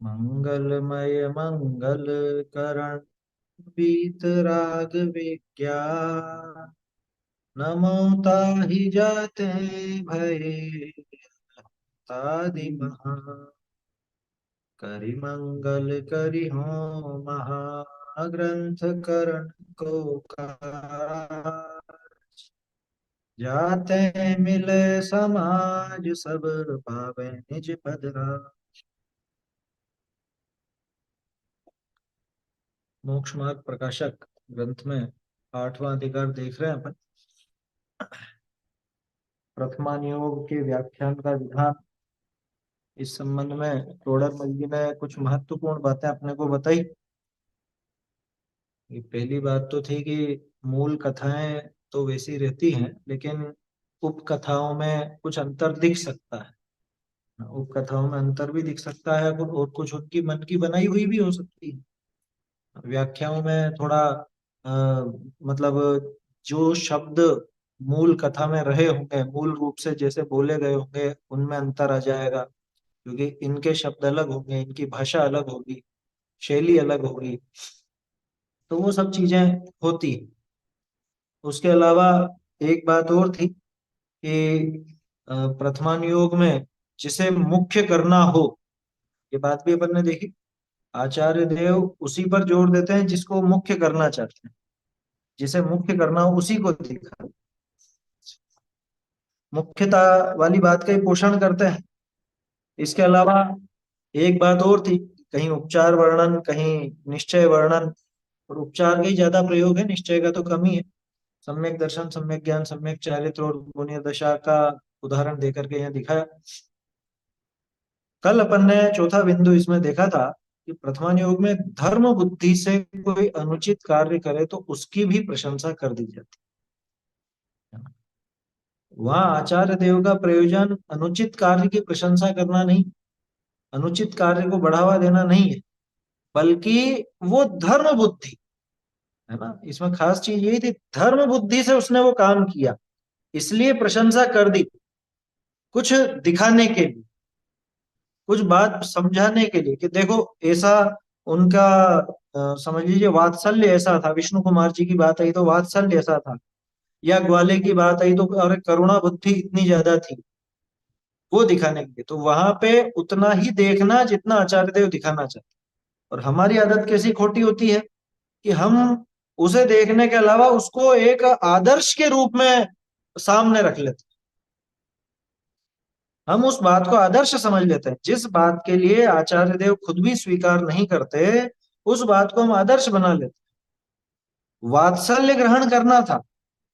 मंगलमय मंगल करण वीतराग विज्ञान। नमो ताहि जाते भये तादि महा। करि मंगल करि हो महाग्रंथ करण को काज। जाते मिले समाज सब पावे निज पद राज। मोक्ष मार्ग प्रकाशक ग्रंथ में आठवां अधिकार देख रहे हैं अपन। प्रथमान योग के व्याख्यान का विधान। इस संबंध में तोड़रमल जी ने कुछ महत्वपूर्ण बातें अपने को बताई। ये पहली बात तो थी कि मूल कथाएं तो वैसी रहती हैं, लेकिन उपकथाओं में कुछ अंतर दिख सकता है। उपकथाओं में अंतर भी दिख सकता है और कुछ उनकी मन की बनाई हुई भी हो सकती है। व्याख्याओं में थोड़ा मतलब जो शब्द मूल कथा में रहे होंगे, मूल रूप से जैसे बोले गए होंगे, उनमें अंतर आ जाएगा, क्योंकि इनके शब्द अलग होंगे, इनकी भाषा अलग होगी, शैली अलग होगी। तो वो सब चीजें होती। उसके अलावा एक बात और थी कि प्रथमान योग में जिसे मुख्य करना हो, ये बात भी अपन ने देखी। आचार्य देव उसी पर जोर देते हैं जिसको मुख्य करना चाहते हैं। जिसे मुख्य करना हो उसी को दिखा, मुख्यता वाली बात का ही पोषण करते हैं। इसके अलावा एक बात और थी, कहीं उपचार वर्णन, कहीं निश्चय वर्णन, और उपचार का ही ज्यादा प्रयोग है, निश्चय का तो कम ही है। सम्यक दर्शन, सम्यक ज्ञान, सम्यक चारित्र और गुणीय दशा का उदाहरण देकर के यहाँ दिखाया। कल अपन ने चौथा बिंदु इसमें देखा था कि प्रथमान योग में धर्म बुद्धि से कोई अनुचित कार्य करे तो उसकी भी प्रशंसा कर दी जाती है। वहां आचार्य देव का प्रयोजन अनुचित कार्य की प्रशंसा करना नहीं, अनुचित कार्य को बढ़ावा देना नहीं है, बल्कि वो धर्म बुद्धि है ना। इसमें खास चीज यही थी, धर्म बुद्धि से उसने वो काम किया, इसलिए प्रशंसा कर दी। कुछ दिखाने के लिए, कुछ बात समझाने के लिए कि देखो ऐसा उनका समझ लीजिए वात्सल्य ऐसा था। विष्णु कुमार जी की बात आई तो वात्सल्य ऐसा था, या ग्वाले की बात आई तो अरे करुणा बुद्धि इतनी ज्यादा थी, वो दिखाने के लिए। तो वहां पे उतना ही देखना जितना आचार्य देव दिखाना चाहते। और हमारी आदत कैसी खोटी होती है कि हम उसे देखने के अलावा उसको एक आदर्श के रूप में सामने रख लेते हैं। हम उस बात को आदर्श समझ लेते हैं, जिस बात के लिए आचार्य देव खुद भी स्वीकार नहीं करते, उस बात को हम आदर्श बना लेते हैं। वात्सल्य ग्रहण करना था,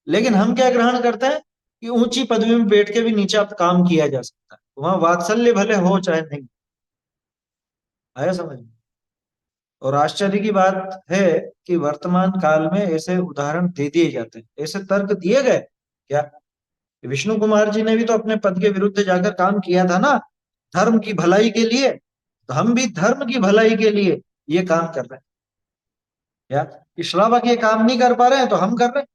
लेकिन हम क्या ग्रहण करते हैं कि ऊंची पदवी में बैठ के भी नीचा काम किया जा सकता है, वहां वात्सल्य भले हो चाहे नहीं। आया समझ में? और आश्चर्य की बात है कि वर्तमान काल में ऐसे उदाहरण दे दिए जाते हैं, ऐसे तर्क दिए गए क्या। विष्णु कुमार जी ने भी तो अपने पद के विरुद्ध जाकर काम किया था ना, धर्म की भलाई के लिए। तो हम भी धर्म की भलाई के लिए ये काम कर रहे हैं। क्या कि श्रावक ये काम नहीं कर पा रहे हैं तो हम कर रहे हैं,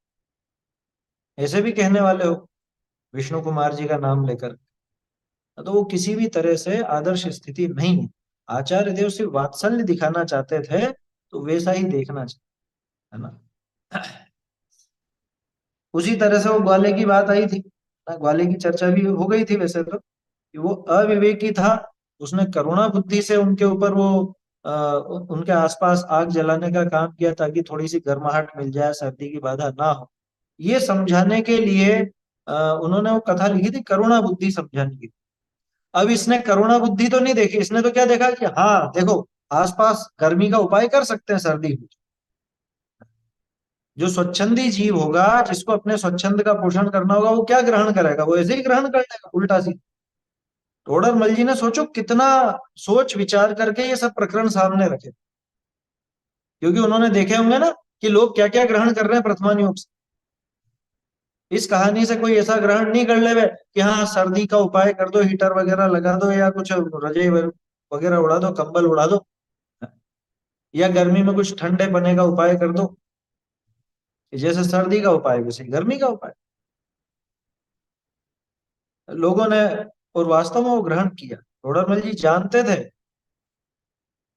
ऐसे भी कहने वाले हो विष्णु कुमार जी का नाम लेकर। तो वो किसी भी तरह से आदर्श स्थिति नहीं है। आचार्य देव सिर्फ वात्सल्य दिखाना चाहते थे, तो वैसा ही देखना चाहिए, है ना। उसी तरह से वो ग्वाले की बात आई थी ना, ग्वाले की चर्चा भी हो गई थी वैसे तो, कि वो अविवेकी था। उसने करुणा बुद्धि से उनके ऊपर वो उनके आसपास आग जलाने का काम किया ताकि थोड़ी सी गर्माहट मिल जाए, सर्दी की बाधा ना हो। ये समझाने के लिए उन्होंने वो कथा लिखी थी, करुणा बुद्धि समझाने की। अब इसने करुणा बुद्धि तो नहीं देखी, इसने तो क्या देखा कि हाँ देखो आसपास गर्मी का उपाय कर सकते हैं सर्दी में। जो स्वच्छंदी जीव होगा, जिसको अपने स्वच्छंद का पोषण करना होगा, वो क्या ग्रहण करेगा, वो ऐसे ही ग्रहण कर लेगा उल्टा सीधा। टोडरमल जी ने सोचो कितना सोच विचार करके ये सब प्रकरण सामने रखे, क्योंकि उन्होंने देखे होंगे ना कि लोग क्या क्या ग्रहण कर रहे हैं प्रथमान योग से। इस कहानी से कोई ऐसा ग्रहण नहीं कर ले कि हाँ सर्दी का उपाय कर दो, हीटर वगैरह लगा दो, या कुछ रजाई वगैरह उड़ा दो, कंबल उड़ा दो, या गर्मी में कुछ ठंडे पने का उपाय कर दो। जैसे सर्दी का उपाय वैसे गर्मी का उपाय लोगों ने, और वास्तव में वो ग्रहण किया। टोडरमल जी जानते थे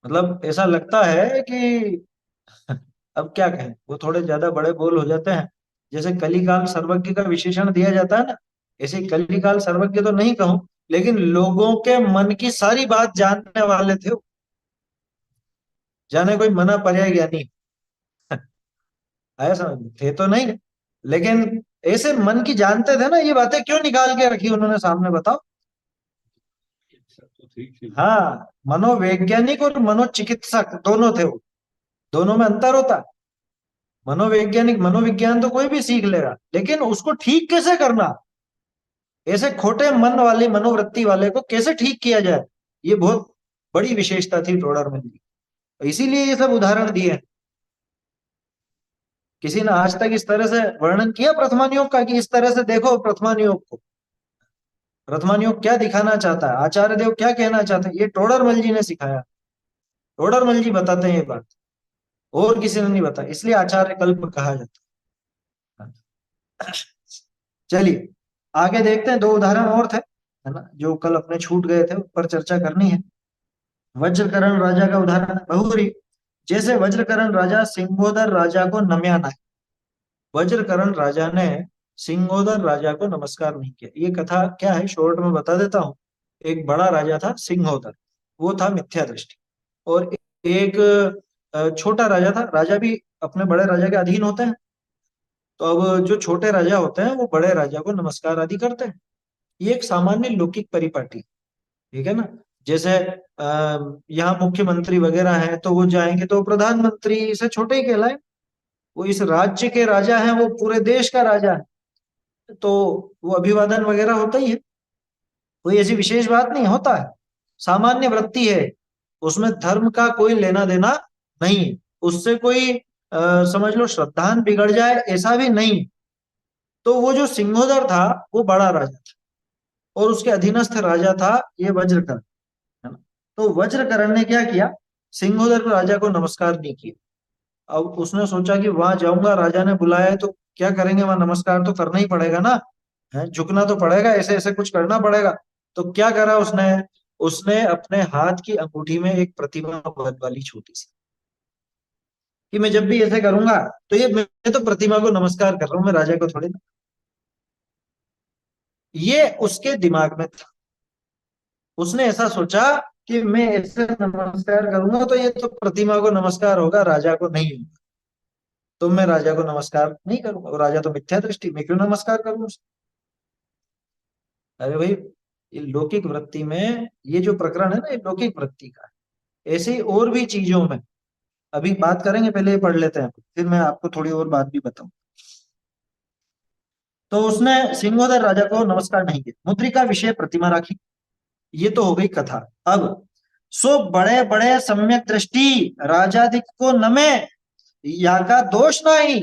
मतलब ऐसा लगता है कि अब क्या कहें, वो थोड़े ज्यादा बड़े बोल हो जाते हैं। जैसे कलिकाल सर्वज्ञ का विशेषण दिया जाता है ना, ऐसे कलिकाल सर्वज्ञ तो नहीं कहूं, लेकिन लोगों के मन की सारी बात जानने वाले थे वो। जाने कोई मना पर्याय ज्ञानी आया समझ में? थे तो नहीं, लेकिन ऐसे मन की जानते थे ना, ये बातें क्यों निकाल के रखी उन्होंने सामने, बताओ। तो ठीक है। हाँ, मनोवैज्ञानिक और मनोचिकित्सक दोनों थे वो, दोनों में अंतर होता है। मनोवैज्ञानिक मनोविज्ञान तो कोई भी सीख लेगा, लेकिन उसको ठीक कैसे करना, ऐसे खोटे मन वाली मनोवृत्ति वाले को कैसे ठीक किया जाए, ये बहुत बड़ी विशेषता थी टोडरमल की। इसीलिए ये सब उदाहरण दिए हैं। किसी ने आज तक इस तरह से वर्णन किया प्रथमान योग का, कि इस तरह से देखो प्रथमान योग को, प्रथमान योग क्या दिखाना चाहता है, आचार्य देव क्या कहना चाहते हैं, ये टोडरमल जी ने सिखाया। टोडरमल जी बताते हैं ये बात, और किसी ने नहीं बताया, इसलिए आचार्य कल्प कहा जाता है। चलिए आगे देखते हैं, दो उदाहरण और थे, है ना, जो कल अपने छूट गए थे, उस पर चर्चा करनी है। वज्रकरण राजा का उदाहरण है बहुरी। जैसे वज्रकरण राजा सिंगोदर राजा को नम्या नहीं, वज्रकरण राजा ने सिंगोदर राजा को नमस्कार नहीं किया। ये कथा क्या है, शॉर्ट में बता देता हूँ। एक बड़ा राजा था सिंगोदर, वो था मिथ्या दृष्टि। और एक छोटा राजा था, राजा भी अपने बड़े राजा के अधीन होते हैं। तो अब जो छोटे राजा होते हैं वो बड़े राजा को नमस्कार आदि करते हैं। ये एक सामान्य लौकिक परिपाटी, ठीक है ना। जैसे यहाँ मुख्यमंत्री वगैरह हैं, तो वो जाएंगे तो प्रधानमंत्री से छोटे ही कहलाए। वो इस राज्य के राजा हैं, वो पूरे देश का राजा है, तो वो अभिवादन वगैरह होता ही है। कोई ऐसी विशेष बात नहीं होता है, सामान्य वृत्ति है, उसमें धर्म का कोई लेना देना नहीं है। उससे कोई समझ लो श्रद्धांत बिगड़ जाए ऐसा भी नहीं। तो वो जो सिंहोदर था वो बड़ा राजा था, और उसके अधीनस्थ राजा था ये वज्रकर्ण, है ना। तो वज्रकर्ण ने क्या किया, सिंहोदर राजा को नमस्कार नहीं किया। अब उसने सोचा कि वहां जाऊंगा, राजा ने बुलाया है तो क्या करेंगे, वहां नमस्कार तो करना ही पड़ेगा ना, है झुकना तो पड़ेगा, ऐसे ऐसे कुछ करना पड़ेगा। तो क्या करा उसने, उसने अपने हाथ की अंगूठी में एक प्रतिमा बन वाली छोटी सी, कि मैं जब भी ऐसे करूंगा तो ये मैं तो प्रतिमा को नमस्कार कर रहा हूं, मैं राजा को थोड़ी ना। ये उसके दिमाग में था, उसने ऐसा सोचा कि मैं ऐसे नमस्कार करूंगा तो ये तो प्रतिमा को नमस्कार होगा, राजा को नहीं होगा। तो मैं राजा को नमस्कार नहीं करूंगा, और राजा तो मिथ्या दृष्टि, मैं क्यों नमस्कार करूं उसको? अरे भाई, ये लौकिक वृत्ति में ये जो प्रकरण है ना, ये लौकिक वृत्ति का है। ऐसे ही और भी चीजों में अभी बात करेंगे, पहले ये पढ़ लेते हैं, फिर मैं आपको थोड़ी और बात भी बताऊं। तो उसने सिंहोदर राजा को नमस्कार नहीं किया, मुद्रिका विषय प्रतिमा राखी। ये तो हो गई कथा। अब सो बड़े बड़े सम्यक दृष्टि राजाधिक को नमे, या का दोष नहीं।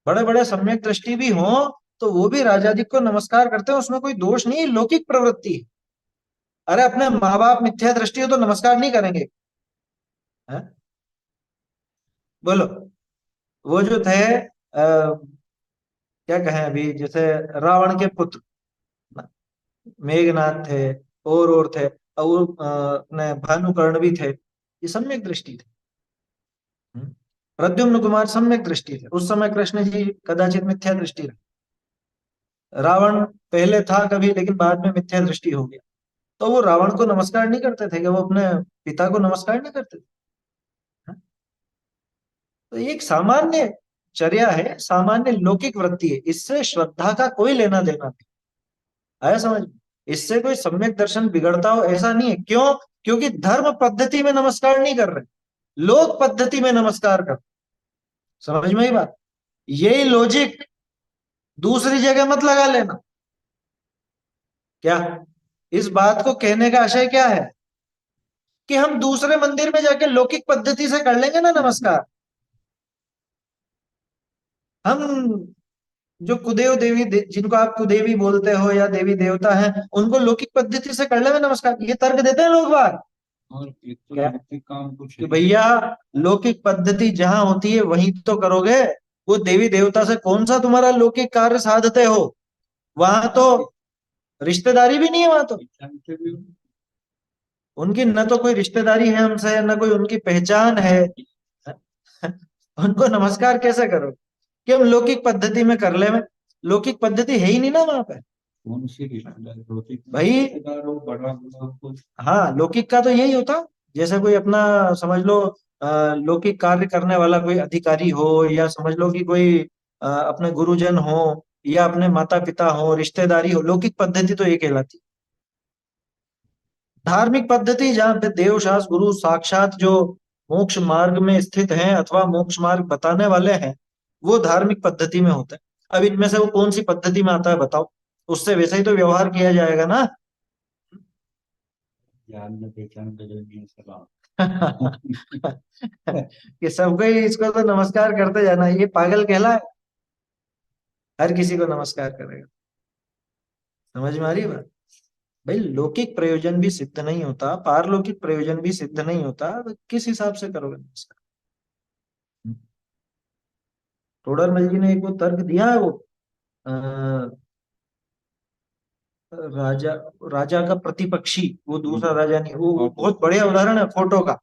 बड़े बड़े सम्यक दृष्टि भी हो तो वो भी राजाधिक को नमस्कार करते हैं, उसमें कोई दोष नहीं, लौकिक प्रवृत्ति है। अरे अपने माँ बाप मिथ्या दृष्टि हो तो नमस्कार नहीं करेंगे, है? बोलो। वो जो थे क्या कहें अभी, जैसे रावण के पुत्र ना, मेघनाथ थे, और थे, और वो, अपने भानुकर्ण भी थे, ये सम्यक दृष्टि थे। हम्म। प्रद्युम्न कुमार सम्यक दृष्टि थे, उस समय कृष्ण जी कदाचित मिथ्या दृष्टि रहे। रावण पहले था कभी, लेकिन बाद में मिथ्या दृष्टि हो गया। तो वो रावण को नमस्कार नहीं करते थे, कि वो अपने पिता को नमस्कार नहीं करते थे, हाँ? तो ये एक सामान्य चर्या है, सामान्य लौकिक वृत्ति है, इससे श्रद्धा का कोई लेना देना नहीं। आया समझ में? इससे कोई सम्यक दर्शन बिगड़ता हो ऐसा नहीं है। क्यों? क्योंकि धर्म पद्धति में नमस्कार नहीं कर रहे, लोक पद्धति में नमस्कार कर। समझ में ही बात, यही लॉजिक दूसरी जगह मत लगा लेना। क्या इस बात को कहने का आशय क्या है, कि हम दूसरे मंदिर में जाके लौकिक पद्धति से कर लेंगे ना नमस्कार। हम जो कुदेव देवी जिनको आप कुदेवी बोलते हो या देवी देवता हैं, उनको लौकिक पद्धति से कर ले नमस्कार, ये तर्क देते हैं लोग बात। और एक तो क्या लौकिक काम कुछ कि है ही भैया लौकिक पद्धति जहां होती है वहीं तो करोगे, वो देवी देवता से कौन सा तुम्हारा लौकिक कार्य साधते हो, वहां तो रिश्तेदारी भी नहीं है वहां तो। नहीं। उनकी न तो कोई रिश्तेदारी है हमसे, न कोई उनकी पहचान है। उनको नमस्कार कैसे करो? कि हम लौकिक पद्धति में कर ले में, लौकिक पद्धति है ही नहीं ना वहां पे। कौन सी रिश्तेदार होती भाई रिश्तेदार हो, बड़ा बड़ा कुछ। हाँ, लौकिक का तो यही होता, जैसे कोई अपना समझ लो लौकिक कार्य करने वाला कोई अधिकारी हो, या समझ लो कि कोई अपने गुरुजन हो, या अपने माता पिता हो, रिश्तेदारी हो, लौकिक पद्धति तो ये कहलाती। धार्मिक पद्धति जहाँ पे देव शास्त्र गुरु साक्षात जो मोक्ष मार्ग में स्थित हैं अथवा मोक्ष मार्ग बताने वाले हैं, वो धार्मिक पद्धति में होता है। अब इनमें से वो कौन सी पद्धति में आता है बताओ, उससे वैसे ही तो व्यवहार किया जाएगा ना। ज्ञान में पहचान बदलनी है सलाम। कि सबको ही इसको तो नमस्कार करते जाना, ये पागल कहला है, हर किसी को नमस्कार करेगा। समझ में आ रही है बात? भाई लौकिक प्रयोजन भी सिद्ध नहीं होता, पारलौकिक प्रयोजन भी सिद्ध नहीं होता, तो किस हिसाब से करोगे नमस्कार? टोडरमल जी ने एक वो तर्क दिया है, वो अ, राजा राजा का प्रतिपक्षी, वो दूसरा राजा नहीं, वो बहुत बढ़िया उदाहरण है फोटो का।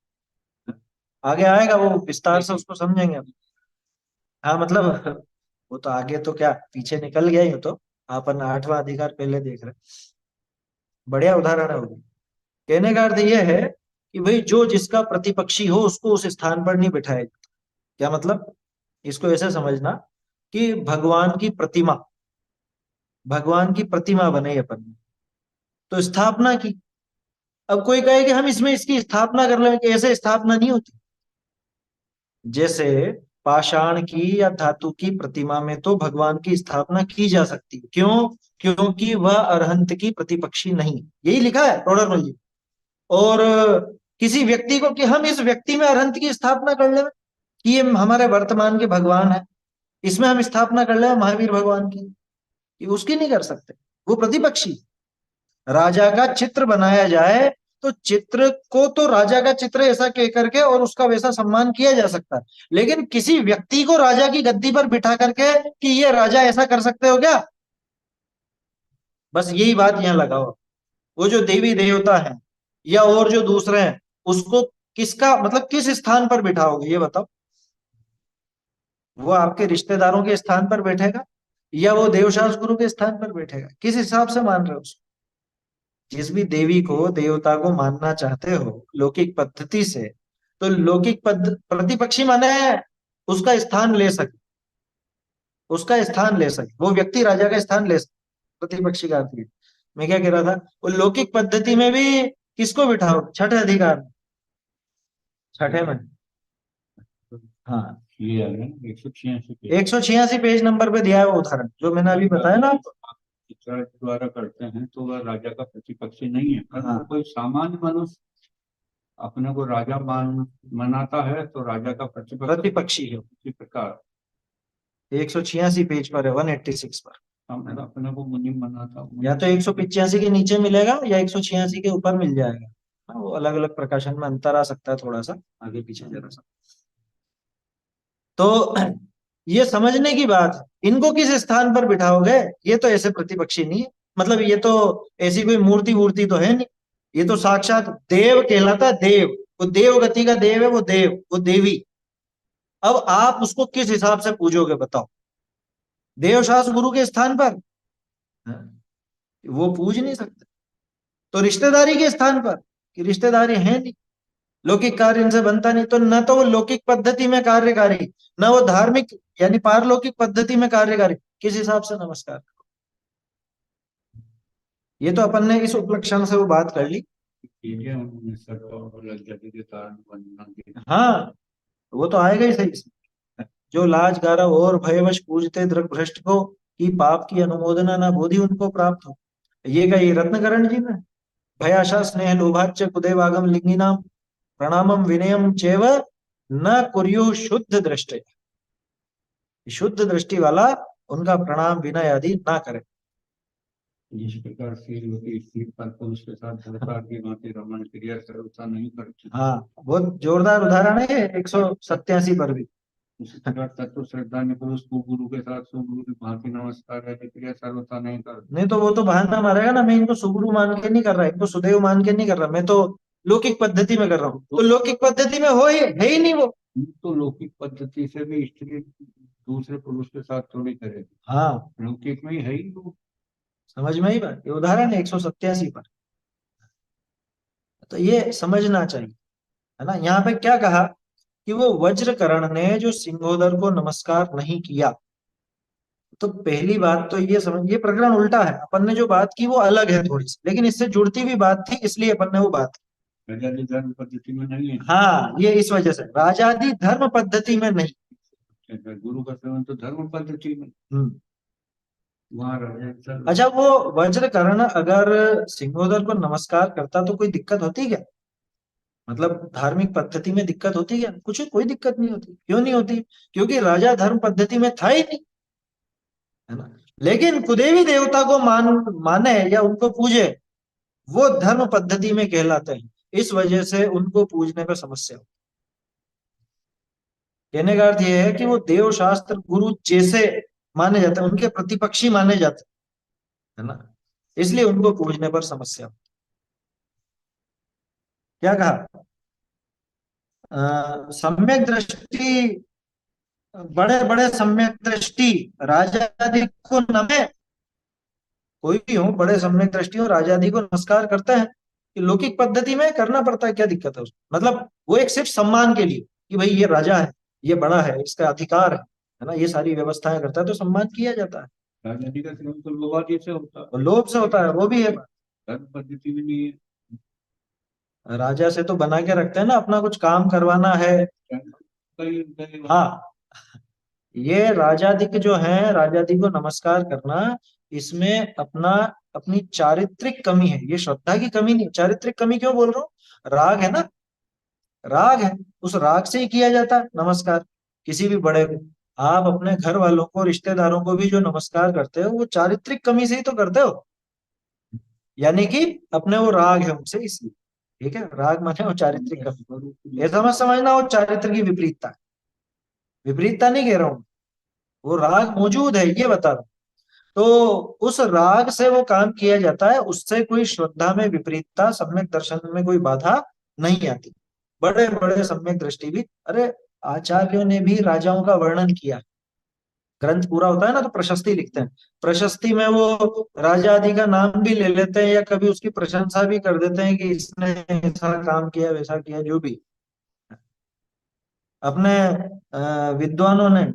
आगे आएगा वो, विस्तार से उसको समझेंगे हम। हाँ मतलब वो तो आगे तो क्या पीछे निकल गया ही, तो अपन आठवां अधिकार पहले देख रहे हैं। बढ़िया उदाहरण है वो। कहने का अर्थ यह है कि भाई जो जिसका प्रतिपक्षी हो उसको उस स्थान पर नहीं बिठाया जाता। क्या मतलब? इसको ऐसे समझना कि भगवान की प्रतिमा बने अपन ने, तो स्थापना की। अब कोई कहे कि हम इसमें इसकी स्थापना कर लें, कि ऐसे स्थापना नहीं होती। जैसे पाषाण की या धातु की प्रतिमा में तो भगवान की स्थापना की जा सकती है, क्यों? क्योंकि वह अरहंत की प्रतिपक्षी नहीं, यही लिखा है टोडरमल जी। और किसी व्यक्ति को कि हम इस व्यक्ति में अरहंत की स्थापना कर ले, कि ये हमारे वर्तमान के भगवान है, इसमें हम स्थापना कर ले महावीर भगवान की, कि उसकी नहीं कर सकते, वो प्रतिपक्षी। राजा का चित्र बनाया जाए तो चित्र को तो राजा का चित्र ऐसा कह करके और उसका वैसा सम्मान किया जा सकता है, लेकिन किसी व्यक्ति को राजा की गद्दी पर बिठा करके कि ये राजा ऐसा कर सकते हो क्या? बस यही बात यहाँ लगाओ। वो जो देवी देवता है या और जो दूसरे हैं, उसको किसका मतलब किस स्थान पर बिठाओगे ये बताओ? वो आपके रिश्तेदारों के स्थान पर बैठेगा, या वो देवशास्त्र गुरु के स्थान पर बैठेगा? किस हिसाब से मान रहे हो उसको? जिस भी देवी को देवता को मानना चाहते हो लौकिक पद्धति से, तो लौकिक प्रतिपक्षी माने उसका स्थान ले सके, उसका स्थान ले सके, वो व्यक्ति राजा का स्थान ले सके, प्रतिपक्षी का अर्थ ये। मैं क्या कह रहा था, वो लौकिक पद्धति में भी किसको बिठाओ? छठे अधिकार में, छठे में। हाँ, ये है 186 पेज। 186 पेज नंबर पे दिया है वो उदाहरण जो मैंने अभी बताया ना आपको। चित्र द्वारा करते हैं तो वह राजा का प्रतिपक्षी नहीं है, पर हाँ, वो कोई सामान्य मनुष्य अपने को राजा मनाता है तो राजा का प्रतिपक्ष प्रतिपक्षी है। इसी प्रकार 186 पेज पर है, 186 पर। हम अपने को मुनि मनाता या मुनि। तो 185 के नीचे मिलेगा या 186 के ऊपर मिल जाएगा। हाँ, वो अलग अलग प्रकाशन में अंतर आ सकता है थोड़ा सा, आगे पीछे जरा सा। तो ये समझने की बात है, इनको किस स्थान पर बिठाओगे? ये तो ऐसे प्रतिपक्षी नहीं है, मतलब ये तो ऐसी कोई मूर्ति वूर्ति तो है नहीं, ये तो साक्षात देव कहलाता है, देव। वो देव गति का देव है, वो देव, वो देवी। अब आप उसको किस हिसाब से पूजोगे बताओ? देव शास्त्र गुरु के स्थान पर? हाँ, वो पूज नहीं सकते। तो रिश्तेदारी के स्थान पर, कि रिश्तेदारी है नहीं, लौकिक कार्य इनसे बनता नहीं, तो न तो वो लौकिक पद्धति में कार्यकारी, न वो धार्मिक यानी पारलौकिक पद्धति में कार्यकारी, किस हिसाब से नमस्कार? ये तो अपन ने इस उपलक्षण से वो बात कर ली। चीजें उन्होंने सर्व और लज्जा के कारण वंदना की। हाँ, वो तो आएगा ही सही इसमें। जो लाज गारव और भयवश पूजते दृग भ्रष्ट को, कि पाप की अनुमोदना ना बोधि उनको प्राप्त हो। ये का ये रत्नकरण जी में, भयाशा स्नेह लोभाच्च कुदेवागम लिंगिनाम प्रणामम विनयम चैव न कुर्यु शुद्ध दृष्टि। शुद्ध दृष्टि वाला उनका प्रणाम विनय आदि ना करे। जिस प्रकार श्रीमती स्त्री पर पुरुष के साथ धरकार की भांति रमण क्रिया सर्वथा नहीं करती, हाँ, बहुत जोरदार उदाहरण है 187 पर भी। उसी प्रकार तत्व श्रद्धा ने पुरुष को गुरु के साथ सुगुरु की भांति नमस्कार आदि क्रिया सर्वथा नहीं करती। नहीं तो वो तो बहाना मारेगा ना, मैं इनको सुगुरु मान के नहीं कर रहा, इनको सुदेव मान के नहीं कर रहा, मैं तो लौकिक पद्धति में कर रहा हूँ, तो लौकिक पद्धति में है ही नहीं वो। तो लौकिक पद्धति से भी स्त्री दूसरे पुरुष के साथ थोड़ी करेगी, हाँ, लौकिक में ही है ही वो। समझ में ही बात, ये उदाहरण है 187 पर। तो ये समझना चाहिए, है ना। यहाँ पे क्या कहा कि वो वज्रकर्ण ने जो सिंहोदर को नमस्कार नहीं किया, तो पहली बात तो ये समझ, ये प्रकरण उल्टा है, अपन ने जो बात की वो अलग है थोड़ी सी, लेकिन इससे जुड़ती हुई बात थी, इसलिए अपन ने वो बात की। प्रजाति धर्म पद्धति में नहीं है। हाँ, ये इस वजह से राजादि धर्म पद्धति में नहीं। गुरु का सेवन तो धर्म पद्धति में, हम्म। वहां राजा अच्छा, वो वज्रकर्ण अगर सिंहोदर को नमस्कार करता तो कोई दिक्कत होती क्या? मतलब धार्मिक पद्धति में दिक्कत होती क्या? कुछ कोई दिक्कत नहीं होती। क्यों नहीं होती? क्योंकि राजा धर्म पद्धति में था ही नहीं, है ना। लेकिन कुदेवी देवता को माने या उनको पूजे, वो धर्म पद्धति में कहलाते हैं, इस वजह से उनको पूजने पर समस्या हो। कहने का अर्थ यह है कि वो देव शास्त्र गुरु जैसे माने जाते हैं, उनके प्रतिपक्षी माने जाते हैं, है ना, इसलिए उनको पूजने पर समस्या हो। क्या कहा? सम्यक दृष्टि, बड़े बड़े सम्यक दृष्टि राजादि को नमे, कोई भी हो बड़े सम्यक दृष्टि हो राजादि को नमस्कार करते हैं, कि लौकिक पद्धति में करना पड़ता है, क्या दिक्कत है उसमें? मतलब वो एक सिर्फ सम्मान के लिए कि भाई ये राजा है, ये बड़ा है, इसका अधिकार है ना, ये सारी व्यवस्थाएं करता है, तो सम्मान किया जाता है। राजनीति का सेवन तो लोभादी से होता और लोभ से होता है, वो भी है। है, धर्म पद्धति में नहीं है। राजा से तो बना के रखते हैं ना, अपना कुछ काम करवाना है। कई कई हाँ, ये राजाधिक जो है, राजाधिक को नमस्कार करना, इसमें अपना अपनी चारित्रिक कमी है, ये श्रद्धा की कमी नहीं। चारित्रिक कमी क्यों बोल रहा हूँ? राग है ना, राग है, उस राग से ही किया जाता है नमस्कार किसी भी बड़े को। आप अपने घर वालों को, रिश्तेदारों को भी जो नमस्कार करते हो, वो चारित्रिक कमी से ही तो करते हो, यानी कि अपने वो राग है उनसे, इसलिए। ठीक है, राग माने वो चारित्रिक कमी, ऐसा मत समझना वो चारित्र की विपरीतता। विपरीतता नहीं कह रहा हूँ, वो राग मौजूद है, ये बता रहा हूँ। तो उस राग से वो काम किया जाता है, उससे कोई श्रद्धा में विपरीतता, सम्यक दर्शन में कोई बाधा नहीं आती। बड़े बड़े सम्यक दृष्टि भी, अरे आचार्यों ने भी राजाओं का वर्णन किया। ग्रंथ पूरा होता है ना तो प्रशस्ति लिखते हैं, प्रशस्ति में वो राजा आदि का नाम भी ले लेते हैं, या कभी उसकी प्रशंसा भी कर देते हैं कि इसने ऐसा काम किया, वैसा किया, जो भी। अपने विद्वानों ने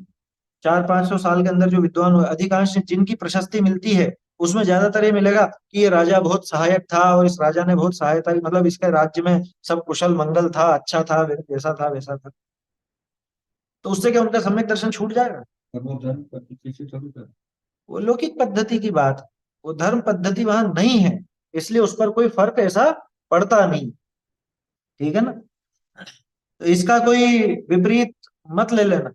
400-500 साल के अंदर जो विद्वान हुए, अधिकांश जिनकी प्रशस्ति मिलती है, उसमें ज्यादातर ये मिलेगा कि ये राजा बहुत सहायक था, और इस राजा ने बहुत सहायता की, मतलब इसके राज्य में सब कुशल मंगल था, अच्छा था, वैसा था, वैसा था। तो उससे क्या उनका सम्यक दर्शन छूट जाएगा? और वो धर्म पद्धति से थोड़ी कर। वो लौकिक पद्धति की बात है, वो धर्म पद्धति वहां नहीं है, इसलिए उस पर कोई फर्क ऐसा पड़ता नहीं। ठीक है ना, तो इसका कोई विपरीत मत ले लेना।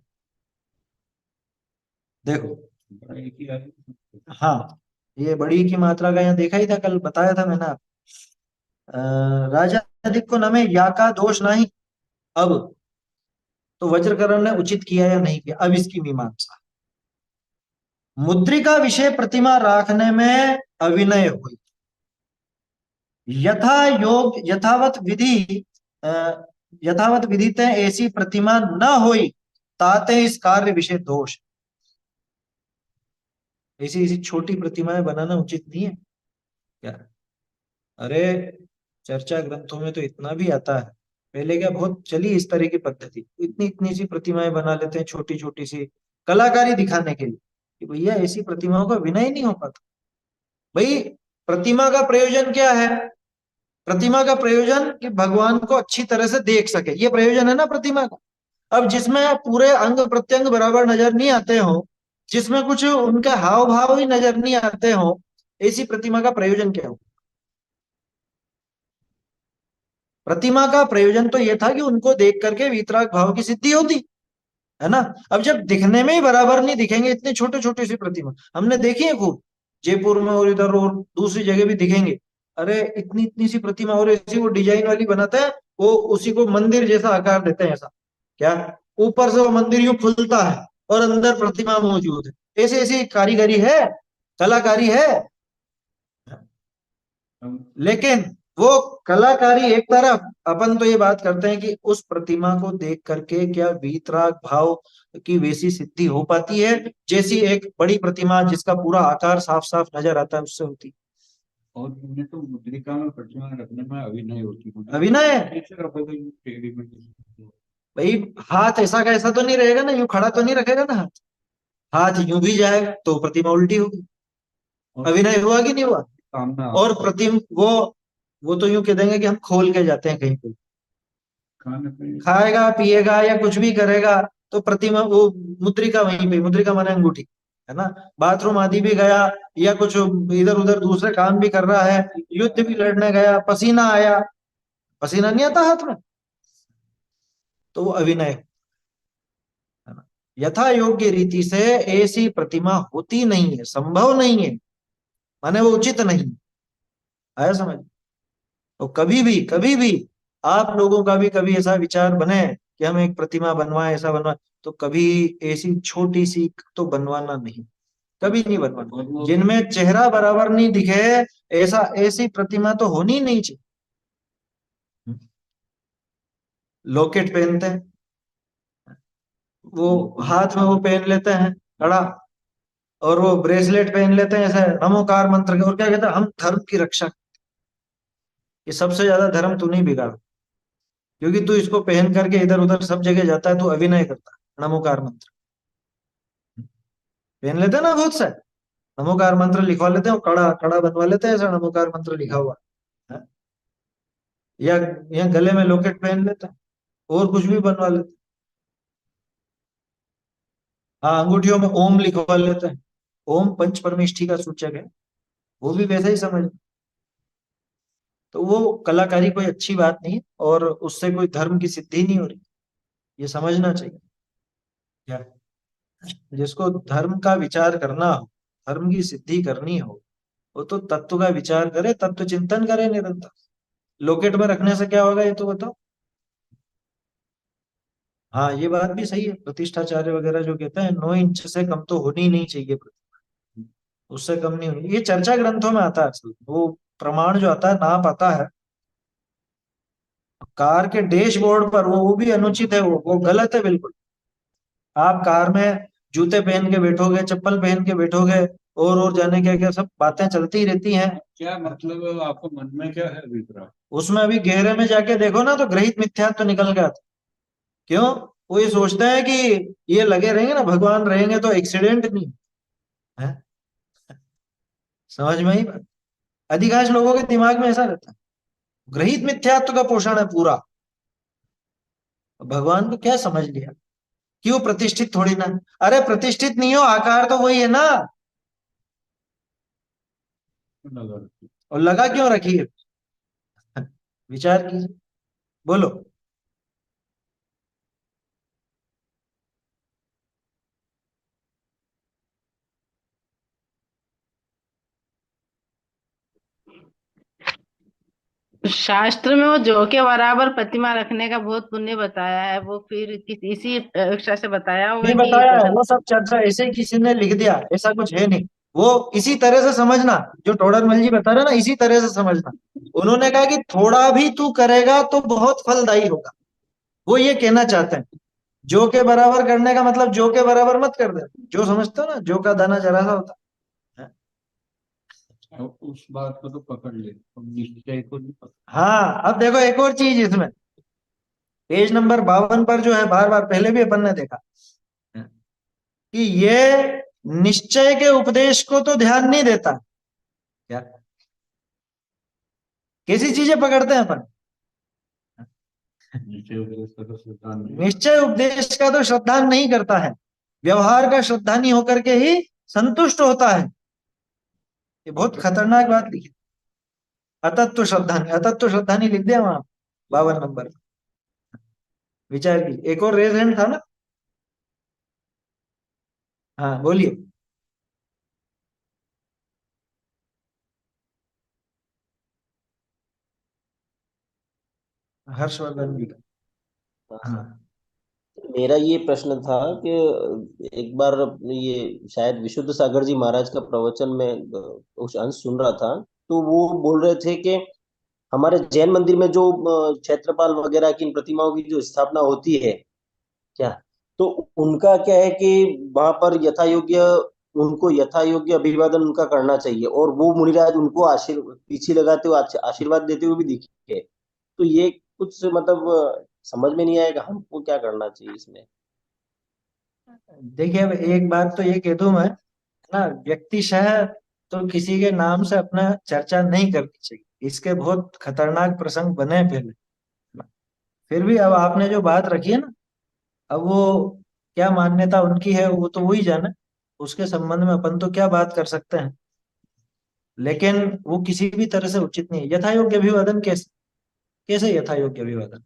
देखो, बड़ा एक ही आदमी। हाँ, ये बड़ी की मात्रा का यहाँ देखा ही था, कल बताया था मैंने आपको। राजा अधिक को नमे या का दोष नहीं। अब तो वज्रकरण ने उचित किया या नहीं किया, अब इसकी मीमांसा। मुद्रिका विषय प्रतिमा रखने में अविनय हुई, यथा योग यथावत विधि, अ, यथावत विदित ऐसी प्रतिमा न होई, ताते इस कार्य विषय दोष। ऐसी ऐसी छोटी प्रतिमाएं बनाना उचित नहीं है क्या? अरे, चर्चा ग्रंथों में तो इतना भी आता है। पहले क्या बहुत चली इस तरह की पद्धति, इतनी इतनी सी प्रतिमाएं बना लेते हैं, छोटी छोटी सी, कलाकारी दिखाने के लिए, कि भैया ऐसी प्रतिमाओं का विनय नहीं हो पाता। भाई, प्रतिमा का प्रयोजन क्या है? प्रतिमा का प्रयोजन कि भगवान को अच्छी तरह से देख सके, ये प्रयोजन है ना प्रतिमा का। अब जिसमें पूरे अंग प्रत्यंग बराबर नजर नहीं आते हो, जिसमें कुछ उनके हाव भाव ही नजर नहीं आते हो, ऐसी प्रतिमा का प्रयोजन क्या हो? प्रतिमा का प्रयोजन तो यह था कि उनको देख करके वीतराग भाव की सिद्धि होती, है ना। अब जब दिखने में ही बराबर नहीं दिखेंगे, इतने छोटे छोटे सी प्रतिमा हमने देखी है खूब, जयपुर में और इधर और दूसरी जगह भी दिखेंगे। अरे इतनी इतनी सी प्रतिमा, और ऐसी वो डिजाइन वाली बनाता है, वो उसी को मंदिर जैसा आकार देते हैं, ऐसा क्या, ऊपर से वो मंदिर यूं खुलता है और अंदर प्रतिमा मौजूद है। ऐसी ऐसी कारीगरी है, कलाकारी है। हम लेकिन वो कलाकारी एक तरफ, अपन तो ये बात करते हैं कि उस प्रतिमा को देख करके क्या वीतराग भाव की वैसी सिद्धि हो पाती है जैसी एक बड़ी प्रतिमा जिसका पूरा आकार साफ साफ नजर आता है उससे होती और इनमें तो मुद्रिका में प्रतिमा रखने में अभिनय होती, है। अभिनय है कैसे रखोगे टेढ़ी में? भाई। हाथ ऐसा का ऐसा तो नहीं रहेगा ना, यूं खड़ा तो नहीं रखेगा ना हाथ। हाथ यूं भी जाएगा तो प्रतिमा उल्टी होगी। और अभिनय हुआ कि नहीं हुआ। सामने और आपको प्रतिम वो तो यूं कह देंगे कि हम खोल के जाते हैं कहीं पे। खाने पे। खाएगा पिएगा या कुछ भी करेगा तो प्रतिमा वो मुद्रिका वहीं पे, मुद्रिका माने अंगूठी, है ना। बाथरूम आदि भी गया या कुछ इधर उधर दूसरे काम भी कर रहा है, युद्ध भी लड़ने गया, पसीना आया, पसीना नहीं आता हाथ में, तो वो अभिनय है ना। यथा योग्य रीति से ऐसी प्रतिमा होती नहीं है, संभव नहीं है, माने वो उचित नहीं। आया समझ। तो कभी भी आप लोगों का भी कभी ऐसा विचार बने कि हम एक प्रतिमा बनवाएं, ऐसा बनवाएं, तो कभी ऐसी छोटी सी तो बनवाना नहीं, कभी नहीं बनवाना। और वो जिनमें चेहरा बराबर नहीं दिखे ऐसा ऐसी प्रतिमा तो होनी ही नहीं चाहिए। लॉकेट पहनते हैं, वो हाथ में वो पहन लेते हैं कड़ा, और वो ब्रेसलेट पहन लेते हैं ऐसे नमोकार मंत्र के, और क्या कहते हैं हम धर्म की रक्षा। ये सबसे ज्यादा धर्म तू नहीं बिगाड़, क्योंकि तू इसको पहन करके इधर उधर सब जगह जाता है, तू अभिनय करता है नमोकार मंत्र पहन लेते हैं ना बहुत से, नमोकार मंत्र लिखवा लेते हैं, और कड़ा कड़ा बनवा लेते हैं ऐसा नमोकार मंत्र लिखा हुआ है। या गले में लॉकेट पहन लेते हैं, और कुछ भी बनवा लेते हैं। हाँ, अंगूठियों में ओम लिखवा लेते हैं, ओम पंच परमेष्ठी का सूचक है, वो भी वैसा ही समझ। तो वो कलाकारी कोई अच्छी बात नहीं है, और उससे कोई धर्म की सिद्धि नहीं हो रही, ये समझना चाहिए। क्या, जिसको धर्म का विचार करना हो, धर्म की सिद्धि करनी हो, वो तो तत्व का विचार करे, तत्व चिंतन करे निरंतर। लॉकेट में रखने से क्या होगा ये तो बताओ। हाँ, ये बात भी सही है, प्रतिष्ठाचार्य वगैरह जो कहते हैं 9 इंच से कम तो होनी ही नहीं चाहिए, उससे कम नहीं होनी, ये चर्चा ग्रंथों में आता है असल में। वो प्रमाण जो आता है, नाप आता है कार के डैशबोर्ड पर, वो भी अनुचित है, वो गलत है बिल्कुल। आप कार में जूते पहन के बैठोगे, चप्पल पहन के बैठोगे, और जाने क्या क्या सब बातें चलती रहती हैं। क्या मतलब आपको मन में क्या है अभिप्राय? उसमें अभी गहरे में जाके देखो ना तो ग्रहित मिथ्यात्व तो निकल गया था। क्यों? वो ये सोचते हैं कि ये लगे रहेंगे ना, भगवान रहेंगे तो एक्सीडेंट नहीं है। समझ में ही बात। अधिकांश लोगों के दिमाग में ऐसा रहता है, ग्रहित मिथ्यात्व का पोषण है पूरा। भगवान को क्या समझ लिया कि वो प्रतिष्ठित थोड़ी ना। अरे प्रतिष्ठित नहीं हो, आकार तो वही है ना, नगर और लगा क्यों रखी है। विचार कीजिए, बोलो। शास्त्र में वो जौ के बराबर प्रतिमा रखने का बहुत पुण्य बताया है, वो फिर इसी इच्छा से बताया होगा नहीं कि बताया है, प्रशंसा। वो सब चर्चा ऐसे ही किसी ने लिख दिया, ऐसा कुछ है नहीं। वो इसी तरह से समझना, जो टोडरमल जी बता रहे ना, इसी तरह से समझना। उन्होंने कहा कि थोड़ा भी तू करेगा तो बहुत फलदायी होगा, वो ये कहना चाहते हैं। जो के बराबर करने का मतलब जो के बराबर मत कर दे, जो समझते हो ना, जो का दाना जरा सा होता है। उस बात को तो पकड़ ले, अब निश्चय को नहीं पकड़। हाँ, अब देखो एक और चीज इसमें, पेज नंबर 52 पर जो है, बार बार पहले भी अपन ने देखा कि ये निश्चय के उपदेश को तो ध्यान नहीं देता। क्या, कैसी चीजें पकड़ते हैं अपन। निश्चय उपदेश का तो सिद्धांत नहीं। निश्चय उपदेश का तो श्रद्धा नहीं करता है, व्यवहार का श्रद्धानी होकर के ही संतुष्ट होता है। ये बहुत खतरनाक बात लिखी। अतत्व श्रद्धानी, अतत्व श्रद्धानी लिख दिया वहां 52 नंबर। विचार की, एक और रेज हैंड था ना। हाँ बोलिए। हर्षवर्धन जी का। हाँ। मेरा ये प्रश्न था कि एक बार ये शायद विशुद्ध सागर जी महाराज का प्रवचन में कुछ अंश सुन रहा था, तो वो बोल रहे थे कि हमारे जैन मंदिर में जो क्षेत्रपाल वगैरह की इन प्रतिमाओं की जो स्थापना होती है क्या, तो उनका क्या है कि वहां पर यथा योग्य, उनको यथा योग्य अभिवादन उनका करना चाहिए, और वो मुनिराज उनको आशीर्वाद पीछे लगाते हुए आशीर्वाद देते हुए भी दिखे। तो ये कुछ मतलब समझ में नहीं आएगा हमको क्या करना चाहिए इसमें। देखिए, अब एक बात तो ये कह दूं मैं, ना, व्यक्तिशः तो किसी के नाम से अपना चर्चा नहीं करनी चाहिए, इसके बहुत खतरनाक प्रसंग बने पहले। फिर भी अब आपने जो बात रखी है ना, अब वो क्या मान्यता उनकी है वो तो वही जाने, उसके संबंध में अपन तो क्या बात कर सकते हैं। लेकिन वो किसी भी तरह से उचित नहीं है। यथा योग्य अभिवादन कैसे, कैसे यथा योग्य अभिवादन,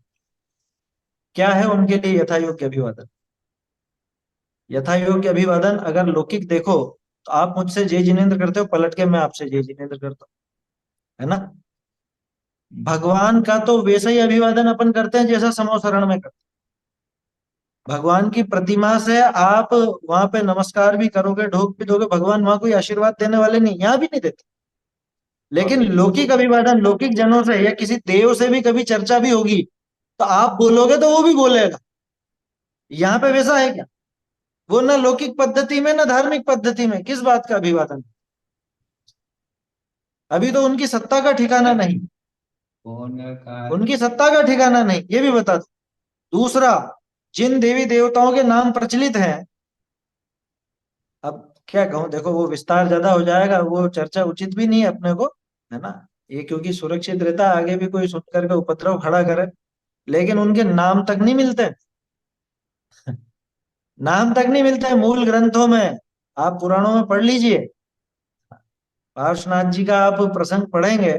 क्या है उनके लिए यथा योग्य अभिवादन? यथा योग्य अभिवादन अगर लौकिक देखो, तो आप मुझसे जय जिनेन्द्र करते हो, पलट के मैं आपसे जय जिनेन्द्र करता हूँ, है ना। भगवान का तो वैसा ही अभिवादन अपन करते हैं जैसा समोसरण में करते हैं। भगवान की प्रतिमा से आप वहां पे नमस्कार भी करोगे, ढोक भी दोगे, भगवान वहां कोई आशीर्वाद देने वाले नहीं, यहाँ भी नहीं देते। लेकिन लौकिक अभिवादन, लौकिक जनों से या किसी देव से भी कभी चर्चा भी होगी, तो आप बोलोगे तो वो भी बोलेगा। यहाँ पे वैसा है क्या? वो ना लौकिक पद्धति में ना धार्मिक पद्धति में, किस बात का अभिवादन? अभी तो उनकी सत्ता का ठिकाना नहीं, कौन का उनकी सत्ता का ठिकाना नहीं, ये भी बता दो। दूसरा, जिन देवी देवताओं के नाम प्रचलित हैं, अब क्या कहूं, देखो वो विस्तार ज्यादा हो जाएगा, वो चर्चा उचित भी नहीं है अपने को, है ना। ये क्योंकि सुरक्षित रहता है, आगे भी कोई सुन करके उपद्रव खड़ा करे। लेकिन उनके नाम तक नहीं मिलते, नाम तक नहीं मिलते मूल ग्रंथों में। आप पुराणों में पढ़ लीजिए, पार्श्वनाथ जी का आप प्रसंग पढ़ेंगे,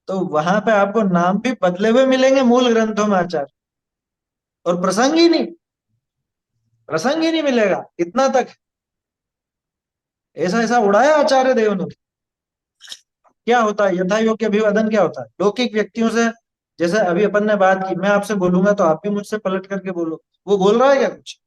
तो वहां पे आपको नाम भी बदले हुए मिलेंगे मूल ग्रंथों में आचार्य, और प्रसंग ही नहीं, प्रसंग ही नहीं मिलेगा, इतना तक ऐसा ऐसा उड़ाया आचार्य देव ने। क्या होता है यथा योग्य अभिवादन? क्या होता है लौकिक व्यक्तियों से? जैसे अभी अपन ने बात की, मैं आपसे बोलूंगा तो आप भी मुझसे पलट करके बोलो, वो बोल रहा है क्या कुछ?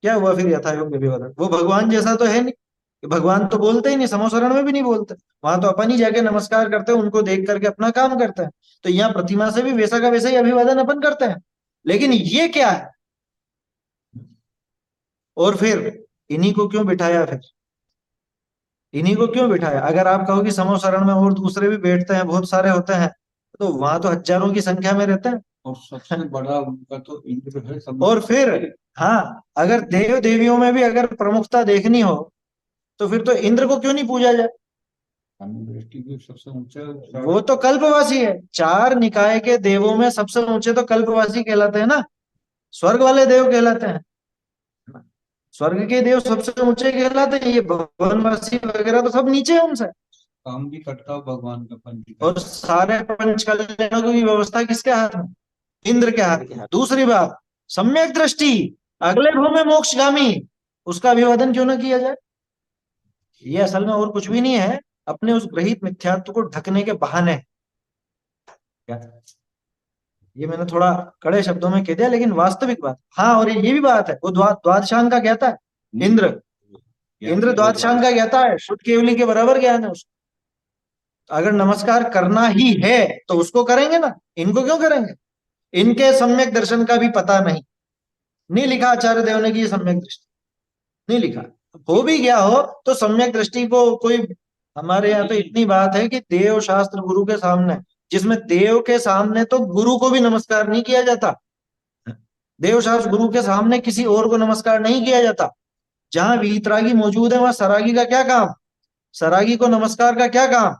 क्या हुआ फिर यथा योग्य अभिवादन? वो भगवान जैसा तो है नहीं, कि भगवान तो बोलते ही नहीं, समोसरण में भी नहीं बोलते, वहां तो अपन ही जाके नमस्कार करते हैं, उनको देख करके अपना काम करते हैं। तो यहाँ प्रतिमा से भी वैसा का वैसा ही अभिवादन अपन करते हैं। लेकिन ये क्या है? और फिर इन्हीं को क्यों बिठाया फिर? इन्हीं को क्यों बिठाया? अगर आप कहो कि समूह में और दूसरे भी बैठते हैं, बहुत सारे होते हैं, तो वहां तो हजारों की संख्या में रहते हैं। और सबसे बड़ा उनका तो इंद्र है सब। और फिर, हाँ, अगर देव देवियों में भी अगर प्रमुखता देखनी हो, तो फिर तो इंद्र को क्यों नहीं पूजा जाए? दृष्टि भी सबसे ऊंचा। वो तो कल्पवासी है, चार निकाय के देवों में सबसे ऊंचे तो कल्पवासी कहलाते हैं ना, स्वर्ग वाले देव कहलाते हैं। स्वर्ग के देव सबसे ऊंचे कहलाते हैं, ये भवनवासी वगैरह तो सब नीचे है उनसे। काम भी करता हो भगवान का और पंच। सारे पंच कल्याणों की व्यवस्था किसके हाथ में? इंद्र के हाथ में। दूसरी बात, सम्यक दृष्टि, अगले भूमि मोक्षगामी, उसका अभिवादन क्यों ना किया जाए? ये असल में और कुछ भी नहीं है, अपने उस ग्रहित मिथ्यात्व को ढकने के बहाने। क्या, ये मैंने थोड़ा कड़े शब्दों में कह दिया, लेकिन वास्तविक बात, हाँ, और ये भी बात है, वो द्वादशांग का कहता है इंद्र, इंद्र द्वादशांग का कहता है, शुद्ध केवली के बराबर ज्ञान है उसको। अगर नमस्कार करना ही है तो उसको करेंगे ना, इनको क्यों करेंगे? इनके सम्यक दर्शन का भी पता नहीं, नहीं लिखा आचार्य देव ने कि ये सम्यक दृष्टि, नहीं लिखा। हो भी गया हो तो सम्यक दृष्टि को कोई, हमारे यहाँ तो इतनी बात है कि देव शास्त्र गुरु के सामने, जिसमें देव के सामने तो गुरु को भी नमस्कार नहीं किया जाता, देव शास्त्र गुरु के सामने किसी और को नमस्कार नहीं किया जाता। जहां वीतरागी मौजूद है वहां सरागी का क्या काम? सरागी को नमस्कार का क्या काम?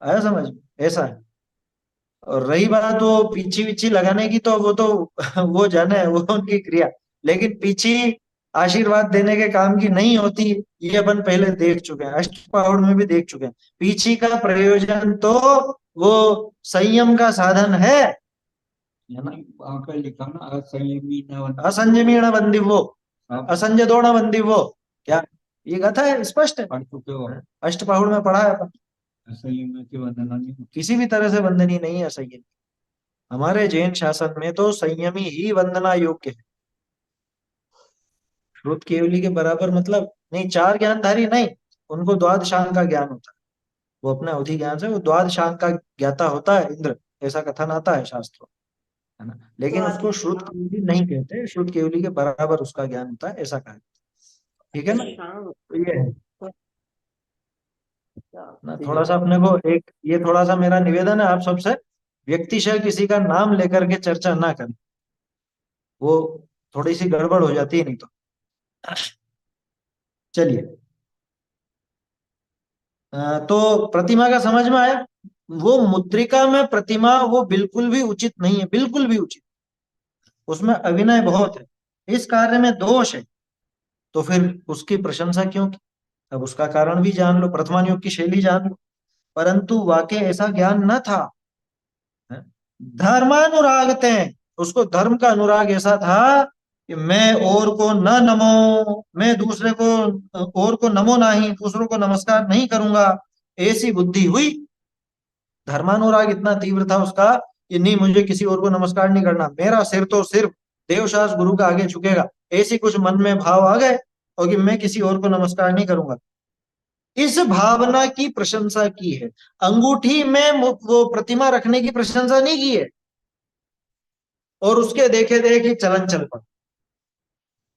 आया समझ में? ऐसा है। और रही बात वो पीछी विछी लगाने की, तो वो तो वो जाने, वो उनकी क्रिया। लेकिन पीछी आशीर्वाद देने के काम की नहीं होती, ये अपन पहले देख चुके हैं, अष्टपहड़ में भी देख चुके हैं। पीछी का प्रयोजन तो वो संयम का साधन है ना। वहां पे लिखा ना असंयमी न असंयमीण बंदिवो, आप असंजदोण बंदिवो, क्या ये गाथा है? स्पष्ट है, पढ़ चुके हो। अष्टपहड़ में पढ़ा है अपन। असंयमी की वंदना नहीं होती। किसी भी तरह से वंदनीय नहीं है संयम। हमारे जैन शासन में तो संयमी ही वंदना योग्य है। श्रुत केवली के बराबर मतलब नहीं, चार ज्ञानधारी नहीं, उनको द्वादशांग का ज्ञान होता है। वो अपने अवधि ज्ञान से वो द्वादशांग का ज्ञाता होता है इंद्र, ऐसा कथन आता है शास्त्रों, है ना। लेकिन उसको श्रुत केवली नहीं कहते, श्रुत केवली के बराबर उसका ज्ञान होता है, ऐसा कहा। ठीक है ना, तो ये है ना। थोड़ा सा अपने को एक ये थोड़ा सा मेरा निवेदन है आप सबसे, व्यक्तिशः किसी का नाम लेकर के चर्चा ना करें, वो थोड़ी सी गड़बड़ हो जाती है नहीं तो। चलिए, तो प्रतिमा का समझ में आया। वो मुद्रिका में प्रतिमा वो बिल्कुल भी उचित नहीं है, बिल्कुल भी उचित, उसमें अभिनय बहुत है, इस कार्य में दोष है, तो फिर उसकी प्रशंसा क्यों की? अब उसका कारण भी जान लो, प्रथमान योग की शैली जान लो, परंतु वाकई ऐसा ज्ञान न था। है? धर्मानुरागते, उसको धर्म का अनुराग ऐसा था कि मैं और को न नमो, मैं दूसरे को और को नमो नहीं, दूसरों को नमस्कार नहीं करूंगा, ऐसी बुद्धि हुई। धर्मानुराग इतना तीव्र था उसका कि नहीं, मुझे किसी और को नमस्कार नहीं करना, मेरा सिर तो सिर्फ देवशास गुरु का आगे झुकेगा, ऐसी कुछ मन में भाव आ गए और कि मैं किसी और को नमस्कार नहीं करूंगा। इस भावना की प्रशंसा की है, अंगूठी में वो प्रतिमा रखने की प्रशंसा नहीं की है। और उसके देखे देखे चलन चल पड़ा।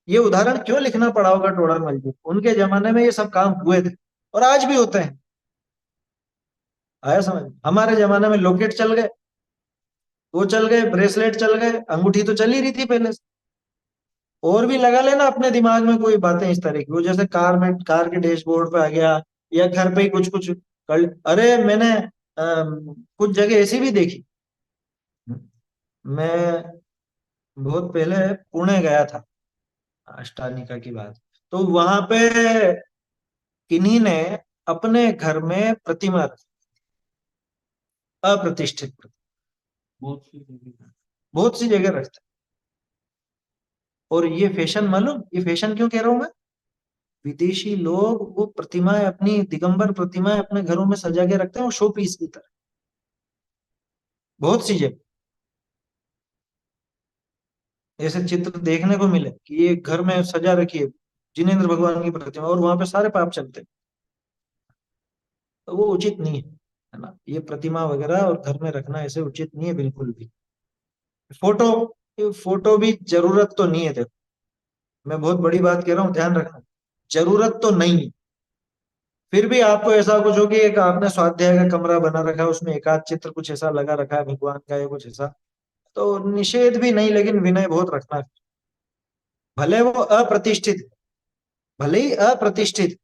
ये उदाहरण क्यों लिखना पड़ा होगा टोडर मल जी, उनके जमाने में ये सब काम हुए थे और आज भी होते हैं। आया समझ? हमारे जमाने में लॉकेट चल गए, वो चल गए, ब्रेसलेट चल गए, अंगूठी तो चल ही रही थी पहले से। और भी लगा लेना अपने दिमाग में कोई बातें इस तरह की, वो जैसे कार में, कार के डैशबोर्ड पे आ गया, या घर पे ही कुछ कुछ कर। अरे मैंने कुछ जगह ऐसी भी देखी। मैं बहुत पहले पुणे गया था, अष्टानिका की बात, तो वहां पे किन्हीं ने अपने घर में प्रतिमा रखी, अप्रतिष्ठित प्रतिमा, बहुत सी जगह। बहुत सी जगह रखते हैं। और ये फैशन मालूम, ये फैशन क्यों कह रहा हूं मैं? विदेशी लोग वो प्रतिमाएं, अपनी दिगंबर प्रतिमाएं अपने घरों में सजा के रखते हैं, वो शो पीस की तरह, बहुत सी जगह ऐसे चित्र देखने को मिले कि ये घर में सजा रखी है जिनेंद्र भगवान की प्रतिमा, और वहां पे सारे पाप चलते हैं। तो वो उचित नहीं है ना, ये प्रतिमा वगैरह और घर में रखना ऐसे उचित नहीं है बिल्कुल भी। फोटो, ये फोटो भी जरूरत तो नहीं है, देखो मैं बहुत बड़ी बात कह रहा हूँ, ध्यान रखना, जरूरत तो नहीं है। फिर भी आपको ऐसा कुछ हो कि एक आपने स्वाध्याय का कमरा बना रखा है, उसमें एकाध चित्र कुछ ऐसा लगा रखा है भगवान का या कुछ ऐसा, तो निषेध भी नहीं, लेकिन विनय बहुत रखना है। भले वो अप्रतिष्ठित, भले ही अप्रतिष्ठित,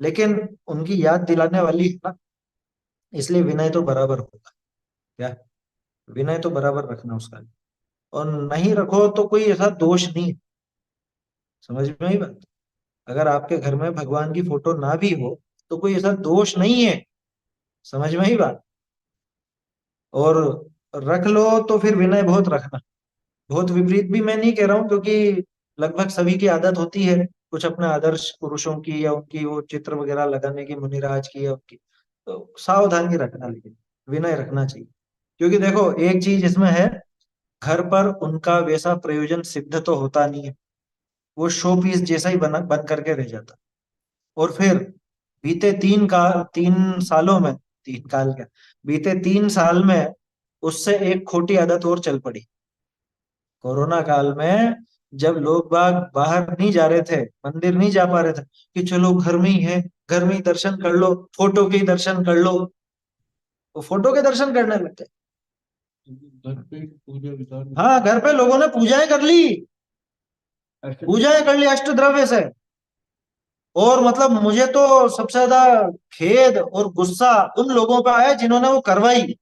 लेकिन उनकी याद दिलाने वाली है ना, इसलिए विनय तो बराबर होगा। क्या? विनय तो बराबर रखना उसका, और नहीं रखो तो कोई ऐसा दोष नहीं है। समझ में आई बात? अगर आपके घर में भगवान की फोटो ना भी हो तो कोई ऐसा दोष नहीं है। समझ में आई बात? और रख लो तो फिर विनय बहुत रखना। बहुत विपरीत भी मैं नहीं कह रहा हूँ, क्योंकि लगभग सभी की आदत होती है कुछ अपने आदर्श पुरुषों की या उनकी वो चित्र वगैरह लगाने की, मुनिराज की या उनकी, तो सावधानी रखना, लेकिन विनय रखना चाहिए। क्योंकि देखो एक चीज इसमें है, घर पर उनका वैसा प्रयोजन सिद्ध तो होता नहीं है, वो शो पीस जैसा ही बन करके रह जाता। और फिर बीते 3 सालों में, 3 साल क्या, बीते 3 साल में उससे एक खोटी आदत और चल पड़ी। कोरोना काल में जब लोग बाग बाहर नहीं जा रहे थे, मंदिर नहीं जा पा रहे थे, कि चलो घर में ही है, घर में ही दर्शन कर लो, फोटो के ही दर्शन कर लो, वो फोटो के दर्शन करने लगते। घर पे पूजा विधान। हाँ, घर पे लोगों ने पूजाएं कर ली, पूजाएं कर ली अष्टद्रव्य से। और मतलब मुझे तो सबसे ज्यादा खेद और गुस्सा उन लोगों पे आया जिन्होंने वो करवाई,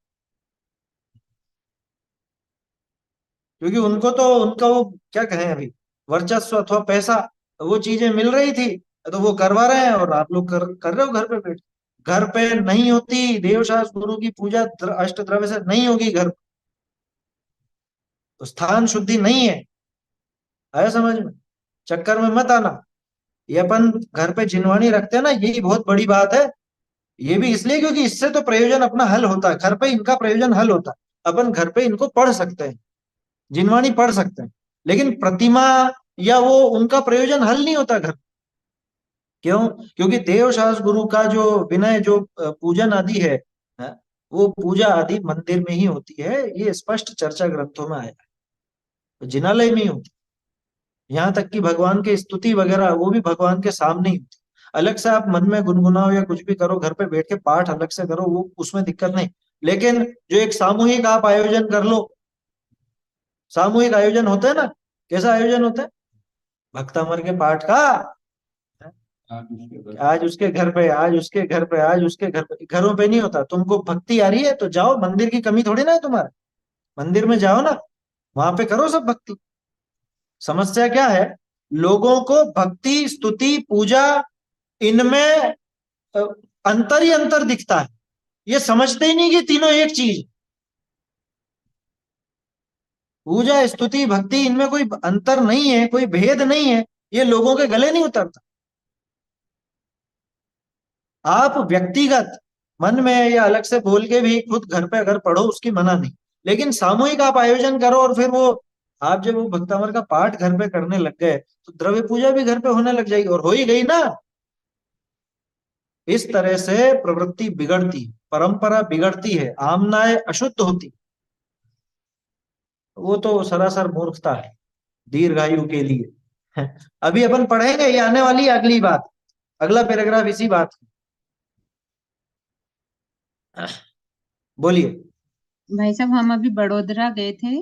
क्योंकि उनको तो उनका वो क्या कहें अभी, वर्चस्व अथवा पैसा, वो चीजें मिल रही थी, तो वो करवा रहे हैं, और आप लोग कर रहे हो घर पे बैठ। घर पे नहीं होती देवशास गुरु की पूजा, अष्टद्रव्य से नहीं होगी घर, तो स्थान शुद्धि नहीं है। आया समझ में? चक्कर में मत आना। ये अपन घर पे जिनवाणी रखते हैं ना, यही बहुत बड़ी बात है। ये भी इसलिए क्योंकि इससे तो प्रयोजन अपना हल होता है, घर पे इनका प्रयोजन हल होता है, अपन घर पे इनको पढ़ सकते हैं, जिनवाणी पढ़ सकते हैं, लेकिन प्रतिमा या वो उनका प्रयोजन हल नहीं होता घर। क्यों? क्योंकि देवशास गुरु का जो विनय, जो पूजन आदि है, वो पूजा आदि मंदिर में ही होती है, ये स्पष्ट चर्चा ग्रंथों में आया है। तो जिनालय में ही होती है। यहाँ तक कि भगवान की स्तुति वगैरह वो भी भगवान के सामने ही होती है। अलग से आप मन में गुनगुनाओ या कुछ भी करो, घर पे बैठ के पाठ अलग से करो, वो उसमें दिक्कत नहीं। लेकिन जो एक सामूहिक आप आयोजन कर लो, सामूहिक आयोजन होता है ना, कैसा आयोजन होता है? भक्तामर के पाठ का, आज उसके बाद आज उसके घर पे, आज उसके घर पे, आज उसके घर पे, घरों पे नहीं होता। तुमको भक्ति आ रही है तो जाओ, मंदिर की कमी थोड़ी ना है तुम्हारे, मंदिर में जाओ ना, वहां पे करो सब भक्ति। समस्या क्या है? लोगों को भक्ति, स्तुति, पूजा, इनमें अ, अंतर ही अंतर दिखता है। ये समझते ही नहीं कि तीनों एक चीज। पूजा, स्तुति, भक्ति, इनमें कोई अंतर नहीं है, कोई भेद नहीं है, ये लोगों के गले नहीं उतरता। आप व्यक्तिगत मन में या अलग से बोल के भी खुद घर पे अगर पढ़ो, उसकी मना नहीं, लेकिन सामूहिक आप आयोजन करो और फिर वो, आप जब वो भक्तामर का पाठ घर पे करने लग गए तो द्रव्य पूजा भी घर पे होने लग जाएगी, और हो ही गई ना। इस तरह से प्रवृत्ति बिगड़ती, परंपरा बिगड़ती है, आमनाएं अशुद्ध होती। वो तो सरासर मूर्खता है दीर्घायु के लिए। अभी अपन पढ़ेंगे, ये आने वाली है अगली बात, अगला पैराग्राफ इसी बात की। बोलिए। भाई साहब, हम अभी बड़ोदरा गए थे।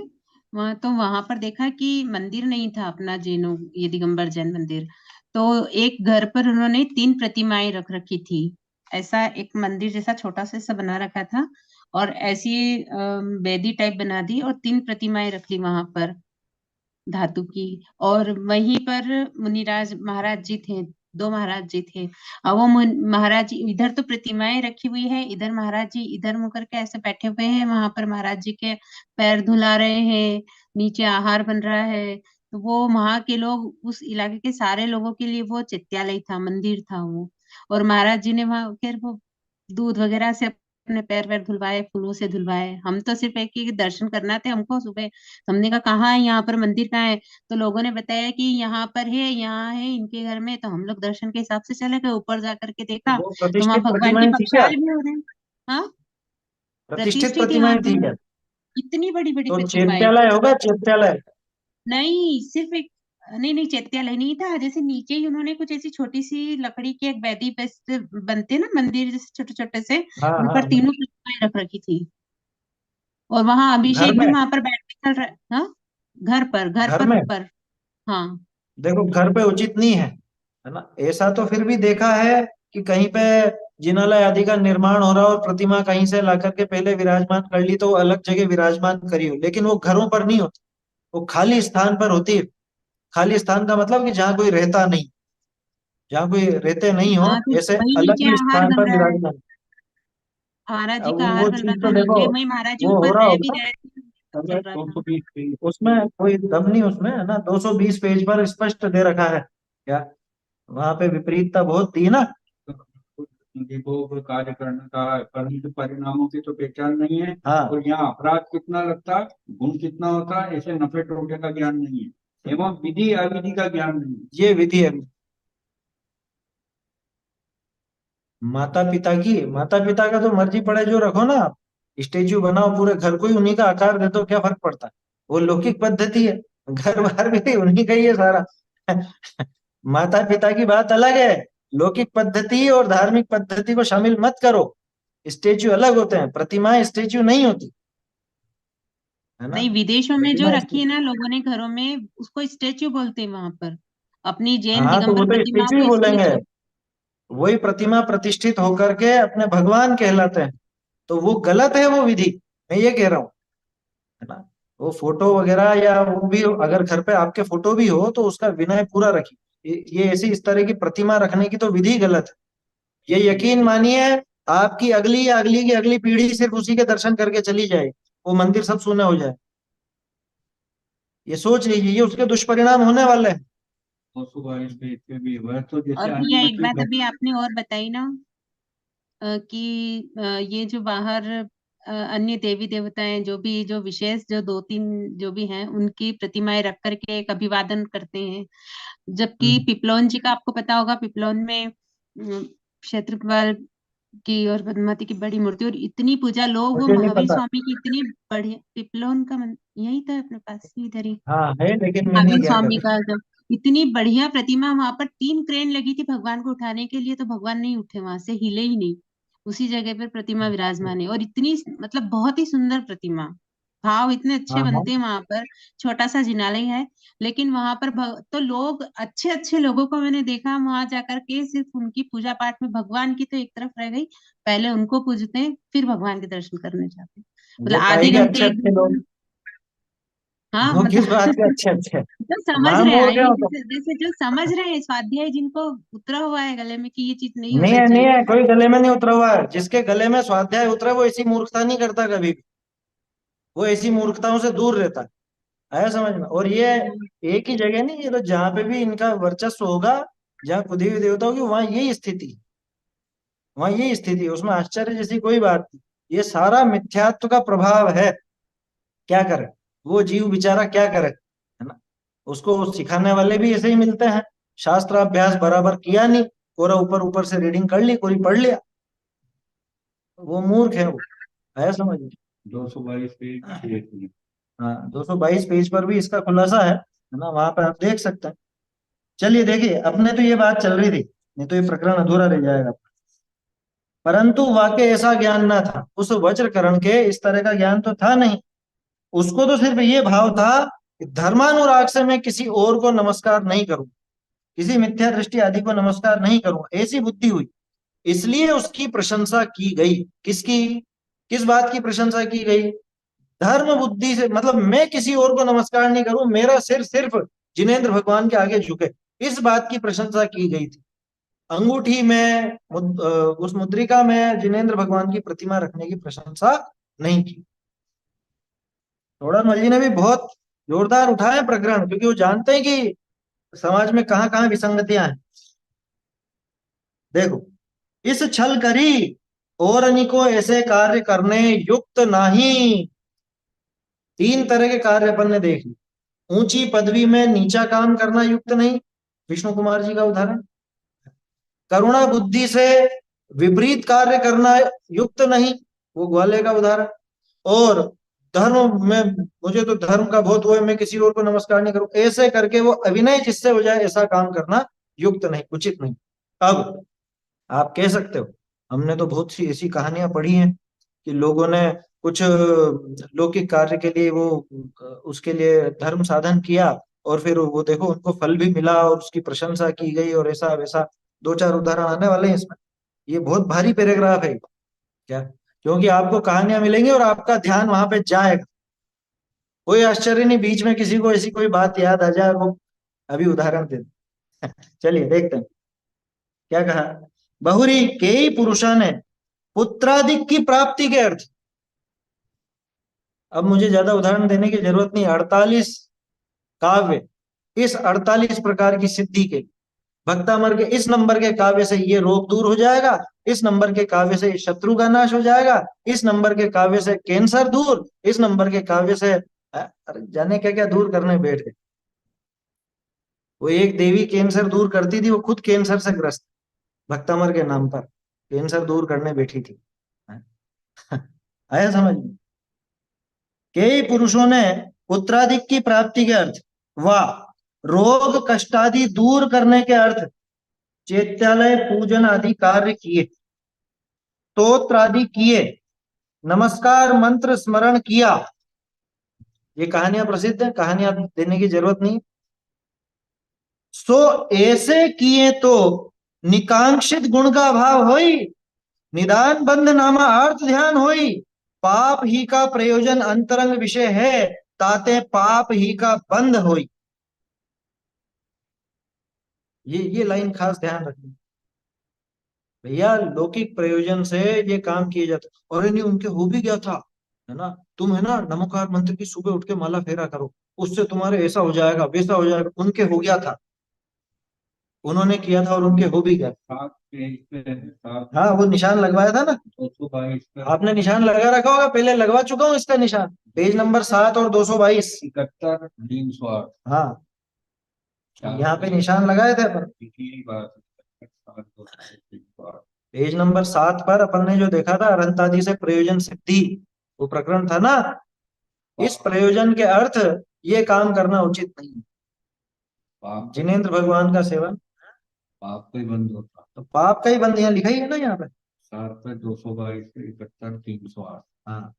वहां तो वहां पर देखा कि मंदिर नहीं था अपना, जैनों ये दिगंबर जैन मंदिर। तो एक घर पर उन्होंने 3 प्रतिमाएं रख रखी थी। ऐसा एक मंदिर जैसा छोटा सा सा बना रखा था, और ऐसी वेदी टाइप बना दी और 3 प्रतिमाएं रख ली वहां पर, धातु की। और वहीं पर मुनिराज महाराज जी थे, 2 महाराज जी थे। अब वो महाराज जी, इधर तो प्रतिमाएं रखी हुई है, इधर महाराज जी इधर मुंह करके ऐसे बैठे हुए हैं। वहां पर महाराज जी के पैर धुला रहे हैं, नीचे आहार बन रहा है। तो वो वहां के लोग, उस इलाके के सारे लोगों के लिए वो चैत्यालय था, मंदिर था वो। और महाराज जी ने वहां फिर वो दूध वगैरह से अपने पैर वैर धुलवाए, फूलों से धुलवाए। हम तो सिर्फ एक ही दर्शन करना थे हमको सुबह। तो हमने कहा कहाँ है यहाँ पर मंदिर, कहाँ है? तो लोगों ने बताया कि यहाँ पर है, यहाँ है इनके घर में। तो हम लोग दर्शन के हिसाब से चले गए, ऊपर जा करके देखा वो तो वहां प्रतिष्ठित भगवान के प्रतिमाएं थी क्या? बख्शाल भी हो रहे हैं। हाँ, प्रतिष्ठित प्रतिष्ठित है, हाँ प्रतिमाएं थी क्या? हाँ। इतनी बड़ी बड़ी तो प्रतिमाएं। चैत्यालय होगा, चैत्यालय। नहीं, सिर्फ एक, नहीं नहीं, चैत्यालय नहीं था। जैसे नीचे ही उन्होंने कुछ ऐसी छोटी सी लकड़ी की एक वेदी पे से बनते ना मंदिर जैसे छोटे छोटे से, हाँ उन हाँ पर हाँ। 3 प्रतिमाएं रख रखी थी। और वहां घर अभिषेक भी में, वहां पर बैठ के चल रहा है। हाँ, घर घर पर में ऊपर। हाँ। देखो, घर पे उचित नहीं है ना? ऐसा तो फिर भी देखा है कि कहीं पे जिनालय आदि का निर्माण हो रहा हो और प्रतिमा कहीं से ला करके पहले विराजमान कर ली, तो वो अलग जगह विराजमान करी हो, लेकिन वो घरों पर नहीं होती, वो खाली स्थान पर होती है। खाली स्थान का मतलब कि जहाँ कोई रहता नहीं, जहाँ कोई रहते नहीं हो, हाँ, तो ऐसे वही अलग नीचे ही आहार स्थान बन पर रहा है, विराजमान। महाराज जी अब का आहार वो बन रहा चीज था तो देखो, नीचे, वही महाराज जी वो हो ऊपर रहा रह भी होगा। रहे थे, अगर चल रहा था। 220 पेज उसमें कोई दम नहीं, उसमें है ना, 220 पेज पर स्पष्ट दे रखा है क्या? वहां पे विपरीतता बहुत थी ना। देखो, कार्य करने का, परंतु परिणामों की तो पहचान नहीं है। हाँ, और यहाँ अपराध कितना लगता, गुण कितना होता, ऐसे नफे टोटे का ज्ञान नहीं है, एवं विधि अविधि का ज्ञान नहीं है। ये विधि है। माता पिता का तो मर्जी पड़े जो रखो ना आप, स्टेच्यू बनाओ, पूरे घर को ही उन्हीं का आकार दे दो, क्या फर्क पड़ता है? वो लौकिक पद्धति है, घर बार भी उन्हीं का ही है सारा। माता पिता की बात अलग है, लौकिक पद्धति और धार्मिक पद्धति को शामिल मत करो। स्टेच्यू अलग होते हैं, प्रतिमाएं स्टेच्यू नहीं होती, है ना? नहीं, विदेशों में जो प्रतिमा रखी है ना लोगों ने घरों में, उसको स्टेच्यू बोलते हैं वहां पर। अपनी जैन हाँ, तो वो दिगंबर तो प्रतिमा स्टेच्यू ही को बोलेंगे। स्टेच्यू। वही प्रतिमा प्रतिष्ठित होकर के अपने भगवान कहलाते हैं, तो वो गलत है वो विधि, मैं ये कह रहा हूँ, है ना? वो फोटो वगैरह या वो भी अगर घर पे आपके फोटो भी हो तो उसका विनय पूरा रखिए। ये ऐसी इस तरह की प्रतिमा रखने की तो विधि गलत है। ये यकीन मानिए, आपकी अगली या अगली की अगली पीढ़ी सिर्फ उसी के दर्शन करके चली जाए, वो मंदिर सब सूना हो जाए। ये सोच लीजिए, ये उसके दुष्परिणाम होने वाले हैं। 222 पेज पे भी वह तो जैसे और भैया एक अनिमेटरी बात घट। अभी आपने और बताई ना, कि ये जो बाहर अन्य देवी देवताएं जो विशेष जो 2-3 जो भी हैं उनकी प्रतिमाएं रख करके एक अभिवादन करते हैं। जबकि हम्म। पिपलौन जी का आपको पता होगा, पिपलौन में क्षेत्रपाल की और पद्मावती की बड़ी मूर्ति और इतनी पूजा लोग, वो मुझे नहीं महावीर पता। स्वामी की इतनी बढ़िया, पिपलौन का यही तो है अपने पास ही इधर ही, हाँ है, लेकिन मैं नहीं महावीर गया स्वामी कभी। का जब इतनी बढ़िया प्रतिमा, वहां पर 3 क्रेन लगी थी भगवान को उठाने के लिए, तो भगवान नहीं उठे, वहां से हिले ही नहीं, उसी जगह पर प्रतिमा विराजमान है। और इतनी मतलब बहुत ही सुंदर प्रतिमा, भाव इतने अच्छे हाँ हाँ। बनते हैं वहां पर। छोटा सा जिनालय है, लेकिन वहां पर तो लोग, अच्छे अच्छे लोगों को मैंने देखा वहां जाकर के, सिर्फ उनकी पूजा पाठ में, भगवान की तो एक तरफ रह गई, पहले उनको पूजते हैं फिर भगवान के दर्शन करने जाते हैं। मतलब वो काहे आधे के घंटे अच्छे एक अच्छे लोग, हाँ वो मतलब किस बात के अच्छे अच्छे? जो समझ मैं रहे हैं, बोल आई गया मीन हूँ तो। जैसे जैसे जो समझ रहे हैं, स्वाध्याय जिनको उतरा हुआ है गले में कि ये चीज नहीं नहीं होना है, नहीं चाहिए। है, कोई गले में नहीं उतरा हुआ है। जिसके गले में स्वाध्याय उतरा वो ऐसी मूर्खता नहीं करता कभी भी। वो ऐसी मूर्खताओं से दूर रहता है। आया समझ में? और ये एक ही जगह नहीं, ये तो जहाँ पे भी इनका वर्चस्व होगा, जहाँ खुदी हुई देवता होगी, वहां यही स्थिति, वहां यही स्थिति है। उसमें आश्चर्य जैसी कोई बात नहीं। ये सारा मिथ्यात्व का प्रभाव है। क्या करे वो जीव बेचारा, क्या करे, है ना? उसको सिखाने वाले भी ऐसे ही मिलते हैं। शास्त्र अभ्यास बराबर किया नहीं, पूरा ऊपर ऊपर से रीडिंग कर ली, पूरी पढ़ लिया, वो मूर्ख है वो। आया समझ में? 222 पेज हाँ, 222 पेज पर भी इसका खुलासा है ना? वहां पे आप देख सकते हैं। चलिए देखिए, अपने तो ये बात चल रही थी, नहीं तो ये प्रकरण अधूरा रह जाएगा। परंतु वाक्य ऐसा ज्ञान न था, उस वज्रकरण के इस तरह का ज्ञान तो था नहीं। उसको तो सिर्फ ये भाव था कि धर्मानुराग से मैं किसी और को नमस्कार नहीं करूं, किसी मिथ्या दृष्टि आदि को नमस्कार नहीं करूंगा, ऐसी बुद्धि हुई। इसलिए उसकी प्रशंसा की गई। किसकी? किस बात की प्रशंसा की गई? धर्म बुद्धि से, मतलब मैं किसी और को नमस्कार नहीं करूं, मेरा सिर सिर्फ जिनेन्द्र भगवान के आगे झुके, इस बात की प्रशंसा की गई थी। अंगूठी में उस मुद्रिका में जिनेन्द्र भगवान की प्रतिमा रखने की प्रशंसा नहीं की। थोड़ा जी ने भी बहुत जोरदार उठाए प्रकरण, क्योंकि वो जानते हैं कि समाज में कहाँ कहाँ विसंगतियां हैं। देखो, इस छल करी और अनिको ऐसे कार्य करने युक्त नहीं। 3 तरह के कार्य अपन ने देख लिए। ऊंची पदवी में नीचा काम करना युक्त नहीं, विष्णु कुमार जी का उदाहरण। करुणा बुद्धि से विपरीत कार्य करना युक्त नहीं, वो ग्वाले का उदाहरण। और धर्म में, मुझे तो धर्म का बहुत वो है, मैं किसी और को नमस्कार नहीं करूं, ऐसे करके वो अभिनय जिससे हो जाए, ऐसा काम करना युक्त नहीं, उचित नहीं। अब आप कह सकते हो, हमने तो बहुत सी ऐसी कहानियां पढ़ी हैं कि लोगों ने कुछ लौकिक कार्य के लिए वो उसके लिए धर्म साधन किया, और फिर वो देखो उनको फल भी मिला और उसकी प्रशंसा की गई, और ऐसा वैसा। 2-4 उदाहरण आने वाले हैं इसमें। ये बहुत भारी पैराग्राफ है क्या, क्योंकि आपको कहानियां मिलेंगी और आपका ध्यान वहां पे जाएगा। कोई आश्चर्य नहीं बीच में किसी को ऐसी कोई बात याद आ जाए, वो अभी उदाहरण दे दें। चलिए देखते हैं क्या कहा। बहुरी कई पुरुषा ने पुत्रादिक की प्राप्ति के अर्थ। अब मुझे ज्यादा उदाहरण देने की जरूरत नहीं। 48 काव्य, इस 48 प्रकार की सिद्धि के, भक्तामर के इस नंबर के काव्य से ये रोग दूर हो जाएगा, इस नंबर के काव्य से शत्रु का नाश हो जाएगा, इस नंबर के काव्य से कैंसर दूर, इस नंबर के काव्य से अरे जाने क्या क्या दूर करने बैठ गए। वो एक देवी कैंसर दूर करती थी, वो खुद कैंसर से ग्रस्त, भक्तामर के नाम पर कैंसर दूर करने बैठी थी। आया समझ में? कई पुरुषों ने पुत्राधिक की प्राप्ति के अर्थ व रोग कष्टादि दूर करने के अर्थ चैत्यालय पूजन आदि कार्य किए, स्तोत्र आदि किए, नमस्कार मंत्र स्मरण किया। ये कहानियां प्रसिद्ध है, कहानियां देने की जरूरत नहीं। सो ऐसे किए तो निकांक्षित गुण का अभाव होई, निदान बंध नामा अर्थ ध्यान होई, पाप ही का प्रयोजन अंतरंग विषय है, ताते पाप ही का बंध होई। ये लाइन खास ध्यान रखनी भैया। लौकिक प्रयोजन से ये काम किए जाते, और नहीं उनके हो भी गया था, है ना? तुम है ना नमोकार मंत्र की सुबह उठ के माला फेरा करो, उससे तुम्हारे ऐसा हो जाएगा वैसा हो जाएगा। उनके हो गया था, उन्होंने किया था और उनके हो भी गया। पेज पे है, सात हाँ, वो निशान लगवाया था ना, 222 पे आपने निशान लगा रखा होगा, पहले लगवा चुका हूँ इसका निशान, पेज नंबर 7 और 222। 71 308 हाँ, चार यहाँ पे निशान लगाए थे अपन। पिछली बार 71 308 पेज नंबर 7 पर अपन ने जो देखा था अनंत आदि से प्रयोजन सिद्धि, वो प्रकरण था ना, इस प्रयोजन के अर्थ ये काम करना उचित नहीं है। पाप जिनेंद्र भगवान का सेवन, पाप पे बंद होता। तो पाप का ही बंद यहाँ लिखा ही है ना यहाँ पे। 7 पे 222 पे 71 308 हाँ,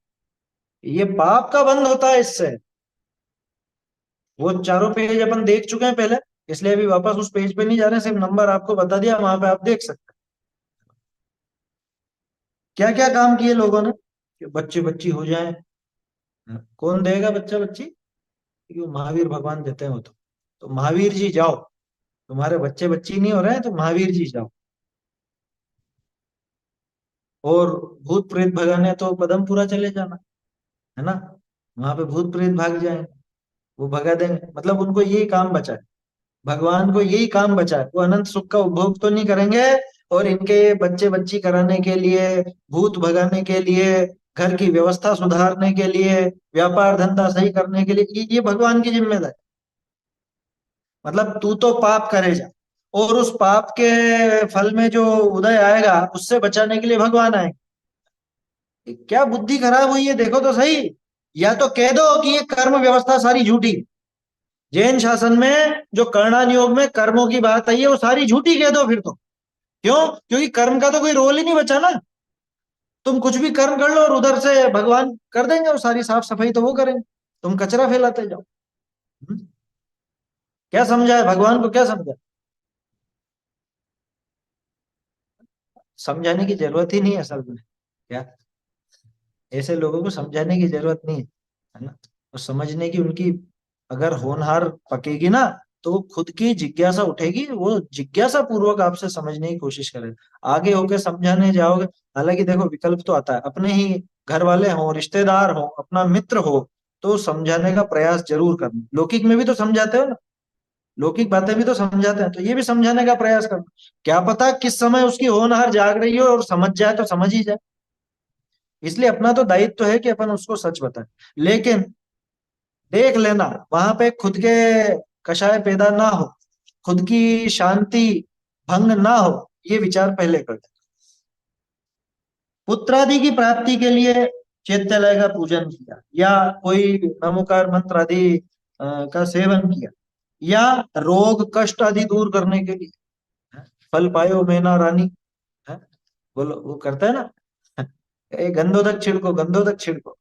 ये पाप का बंद होता है इससे। वो चारों पेज अपन देख चुके हैं पहले, इसलिए अभी वापस उस पेज पे नहीं जा रहे, सिर्फ नंबर आपको बता दिया, वहां पे आप देख सकते हैं क्या क्या काम किए लोगों ने कि बच्चे बच्ची हो जाए। कौन देगा बच्चा बच्ची? क्योंकि वो महावीर भगवान देते हैं वो तो महावीर जी जाओ, तुम्हारे बच्चे बच्ची नहीं हो रहे हैं तो महावीर जी जाओ। और भूत प्रेत भगाने तो पदमपुरा चले जाना, है ना, वहां पे भूत प्रेत भाग जाएंगे, वो भगा देंगे, मतलब उनको यही काम बचा है, भगवान को यही काम बचा है, वो अनंत सुख का उपभोग तो नहीं करेंगे, और इनके बच्चे बच्ची कराने के लिए, भूत भगाने के लिए, घर की व्यवस्था सुधारने के लिए, व्यापार धंधा सही करने के लिए, ये भगवान की जिम्मेदारी। मतलब तू तो पाप करे जा, और उस पाप के फल में जो उदय आएगा उससे बचाने के लिए भगवान आएंगे। क्या बुद्धि खराब हुई है, देखो तो सही। या तो कह दो कि ये कर्म व्यवस्था सारी झूठी, जैन शासन में जो कर्णा योग में कर्मों की बात आई है वो सारी झूठी कह दो फिर तो। क्यों? क्योंकि कर्म का तो कोई रोल ही नहीं बचा ना, तुम कुछ भी कर्म कर लो और उधर से भगवान कर देंगे, वो सारी साफ सफाई तो वो करेंगे, तुम कचरा फैलाते जाओ। हम्म? क्या समझा है भगवान को, क्या समझा? समझाने की जरूरत ही नहीं है असल में। क्या, ऐसे लोगों को समझाने की जरूरत नहीं है ना, और समझने की उनकी अगर होनहार पकेगी ना, तो वो खुद की जिज्ञासा उठेगी, वो जिज्ञासा पूर्वक आपसे समझने की कोशिश करे, आगे होके समझाने जाओगे। हालांकि देखो विकल्प तो आता है, अपने ही घर वाले हो, रिश्तेदार हो, अपना मित्र हो, तो समझाने का प्रयास जरूर करना। लौकिक में भी तो समझाते हो ना, लौकिक बातें भी तो समझाते हैं, तो ये भी समझाने का प्रयास करना। क्या पता किस समय उसकी होनहार जाग रही हो और समझ जाए तो समझ ही जाए। इसलिए अपना तो दायित्व है कि अपन उसको सच बताएं, लेकिन देख लेना वहां पे खुद के कषाय पैदा ना हो, खुद की शांति भंग ना हो, ये विचार पहले कर लेना। पुत्रादि की प्राप्ति के लिए चैत्यालय का पूजन किया, या कोई नमोकार मंत्र आदि का सेवन किया, या रोग कष्ट आदि दूर करने के लिए, है? फल पायो मैना रानी, है? बोलो, वो करता है ना, ए गंधोदक छिड़को, गंधोदक छिड़को,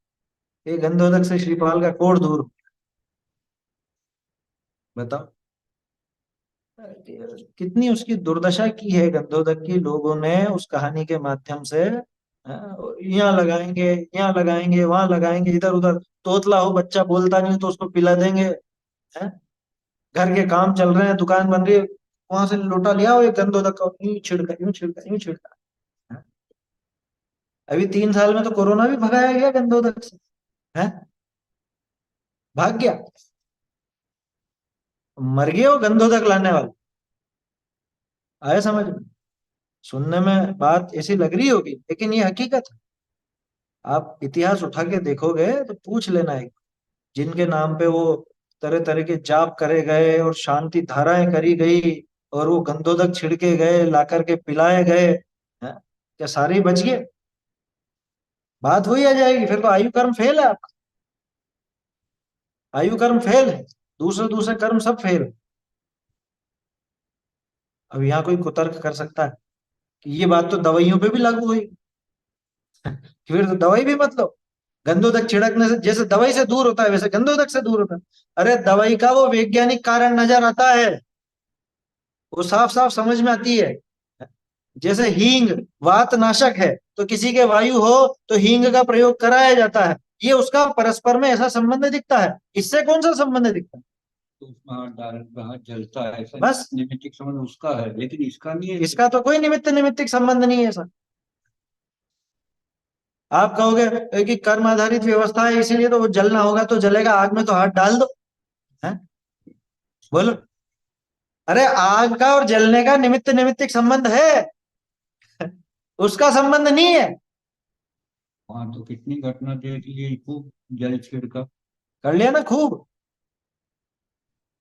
ये गंधोदक से श्रीपाल का कोढ़ दूर। बताओ कितनी उसकी दुर्दशा की है गंधोदक की, लोगों ने उस कहानी के माध्यम से। यहाँ लगाएंगे, यहाँ लगाएंगे, वहां लगाएंगे, इधर उधर, तोतला हो बच्चा बोलता नहीं हो तो उसको पिला देंगे, है? घर के काम चल रहे हैं, दुकान बन रही है, वहां से लोटा लिया हो, एक गंधोदक का यूं छिड़का, यूं छिड़का, यूं छिड़का, है? अभी 3 साल में तो कोरोना भी भगाया गया गंधोदक से, है? भाग गया, मर गए वो गंधोदक लाने वाले। आए समझ में? सुनने में बात ऐसी लग रही होगी, लेकिन ये हकीकत है। आप इतिहास उठा के देखोगे तो पूछ लेना एक, जिनके नाम पे वो तरह तरह के जाप करे गए और शांति धाराएं करी गई, और वो गंधोदक छिड़के गए, ला करके पिलाए गए, हैं? क्या सारे ही बच गए? बात वही आ जाएगी, फिर तो आयु कर्म फेल है आपका, आयु कर्म फेल है, दूसरे दूसरे कर्म सब फेल है। अब यहाँ कोई कुतर्क कर सकता है कि ये बात तो दवाइयों पे भी लागू हुई, फिर तो दवाई भी मत लो। गंधोदक छिड़कने से जैसे दवाई से दूर होता है, वैसे गंधोदक से दूर होता है। अरे दवाई का वो वैज्ञानिक कारण नजर आता है, वो साफ साफ समझ में आती है। जैसे हींग वात नाशक है, तो किसी के वायु हो तो हींग का प्रयोग कराया जाता है, ये उसका परस्पर में ऐसा संबंध दिखता है, इससे कौन सा संबंध दिखता है? तो उसमें हाथ डाल हाथ जलता है, ऐसा बस, निमित्तिक संबंध उसका है, लेकिन इसका नहीं है। इसका तो कोई निमित्त निमित्तिक संबंध नहीं है सर। आप कहोगे कि कर्म आधारित व्यवस्था है इसीलिए तो वो जलना होगा, तो जलेगा, आग में तो हाथ डाल दो, है? बोलो। अरे आग का और जलने का निमित्त निमित्तिक संबंध है, उसका संबंध नहीं है। वहां तो कितनी घटना देख ली, खूब जल छिड़का, कर लिया ना खूब।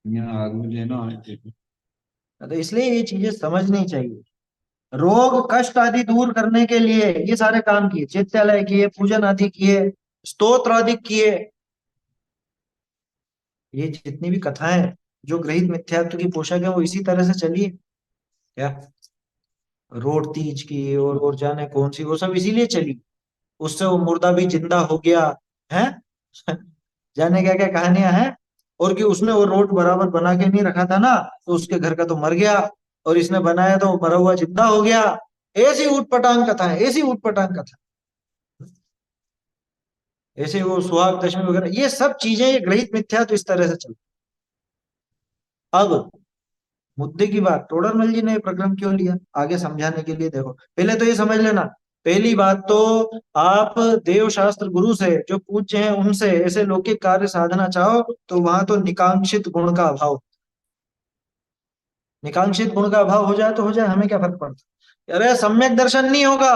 यहाँ आग में लेना आए थे। तो इसलिए ये चीजें समझनी चाहिए। रोग कष्ट आदि दूर करने के लिए ये सारे काम किए, चैत्यालय किए, पूजन आदि किए, स्तोत्र आदि किए। ये जितनी भी कथाएं जो ग्रहित मिथ्यात्व की पोषक है वो इसी तरह से चली है क्या। रोड तीज की और जाने कौन सी, वो सब इसीलिए चली। उससे वो मुर्दा भी जिंदा हो गया है। जाने क्या क्या कहानियां हैं। और कि उसने वो रोड बराबर बना के नहीं रखा था ना, तो उसके घर का तो मर गया, और इसने बनाया तो मरा हुआ जिंदा हो गया। ऐसी ऊटपटांग कथा है, ऐसी ऊटपटांग कथा। ऐसे वो सुहाग दशमी वगैरह, ये सब चीजें ये ग्रहित मिथ्या तो इस तरह से चलती। अब मुद्दे की बात, टोडरमल जी ने ये प्रकरण क्यों लिया आगे समझाने के लिए। देखो पहले तो ये समझ लेना, पहली बात तो आप देव शास्त्र गुरु से जो पूज्य हैं उनसे ऐसे लौकिक कार्य साधना चाहो तो वहां तो निकांक्षित गुण का अभाव। निकांक्षित गुण का अभाव हो जाए तो हो जाए, हमें क्या फर्क पड़ता। अरे सम्यक दर्शन नहीं होगा,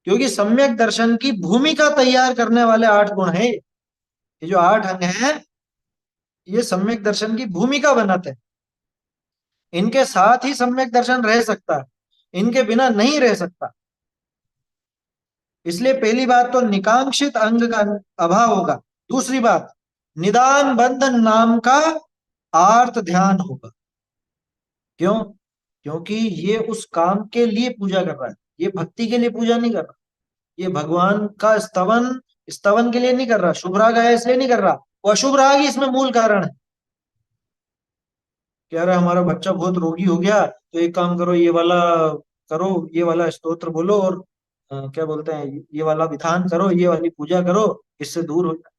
क्योंकि सम्यक दर्शन की भूमिका तैयार करने वाले 8 गुण हैं। ये जो 8 अंग हैं ये सम्यक दर्शन की भूमिका बनाते हैं। इनके साथ ही सम्यक दर्शन रह सकता है, इनके बिना नहीं रह सकता। इसलिए पहली बात तो निकांक्षित अंग का अभाव होगा। दूसरी बात, निदान बंधन नाम का आर्त ध्यान होगा। क्यों? क्योंकि ये उस काम के लिए पूजा कर रहा है, ये भक्ति के लिए पूजा नहीं कर रहा। ये भगवान का स्तवन, स्तवन के लिए नहीं कर रहा, शुभ राग आया इसलिए नहीं कर रहा। वो अशुभ राग ही इसमें मूल कारण है। कह रहा है हमारा बच्चा बहुत रोगी हो गया, तो एक काम करो, ये वाला करो, ये वाला स्तोत्र बोलो, और क्या बोलते हैं, ये वाला विधान करो, ये वाली पूजा करो, इससे दूर हो जाए।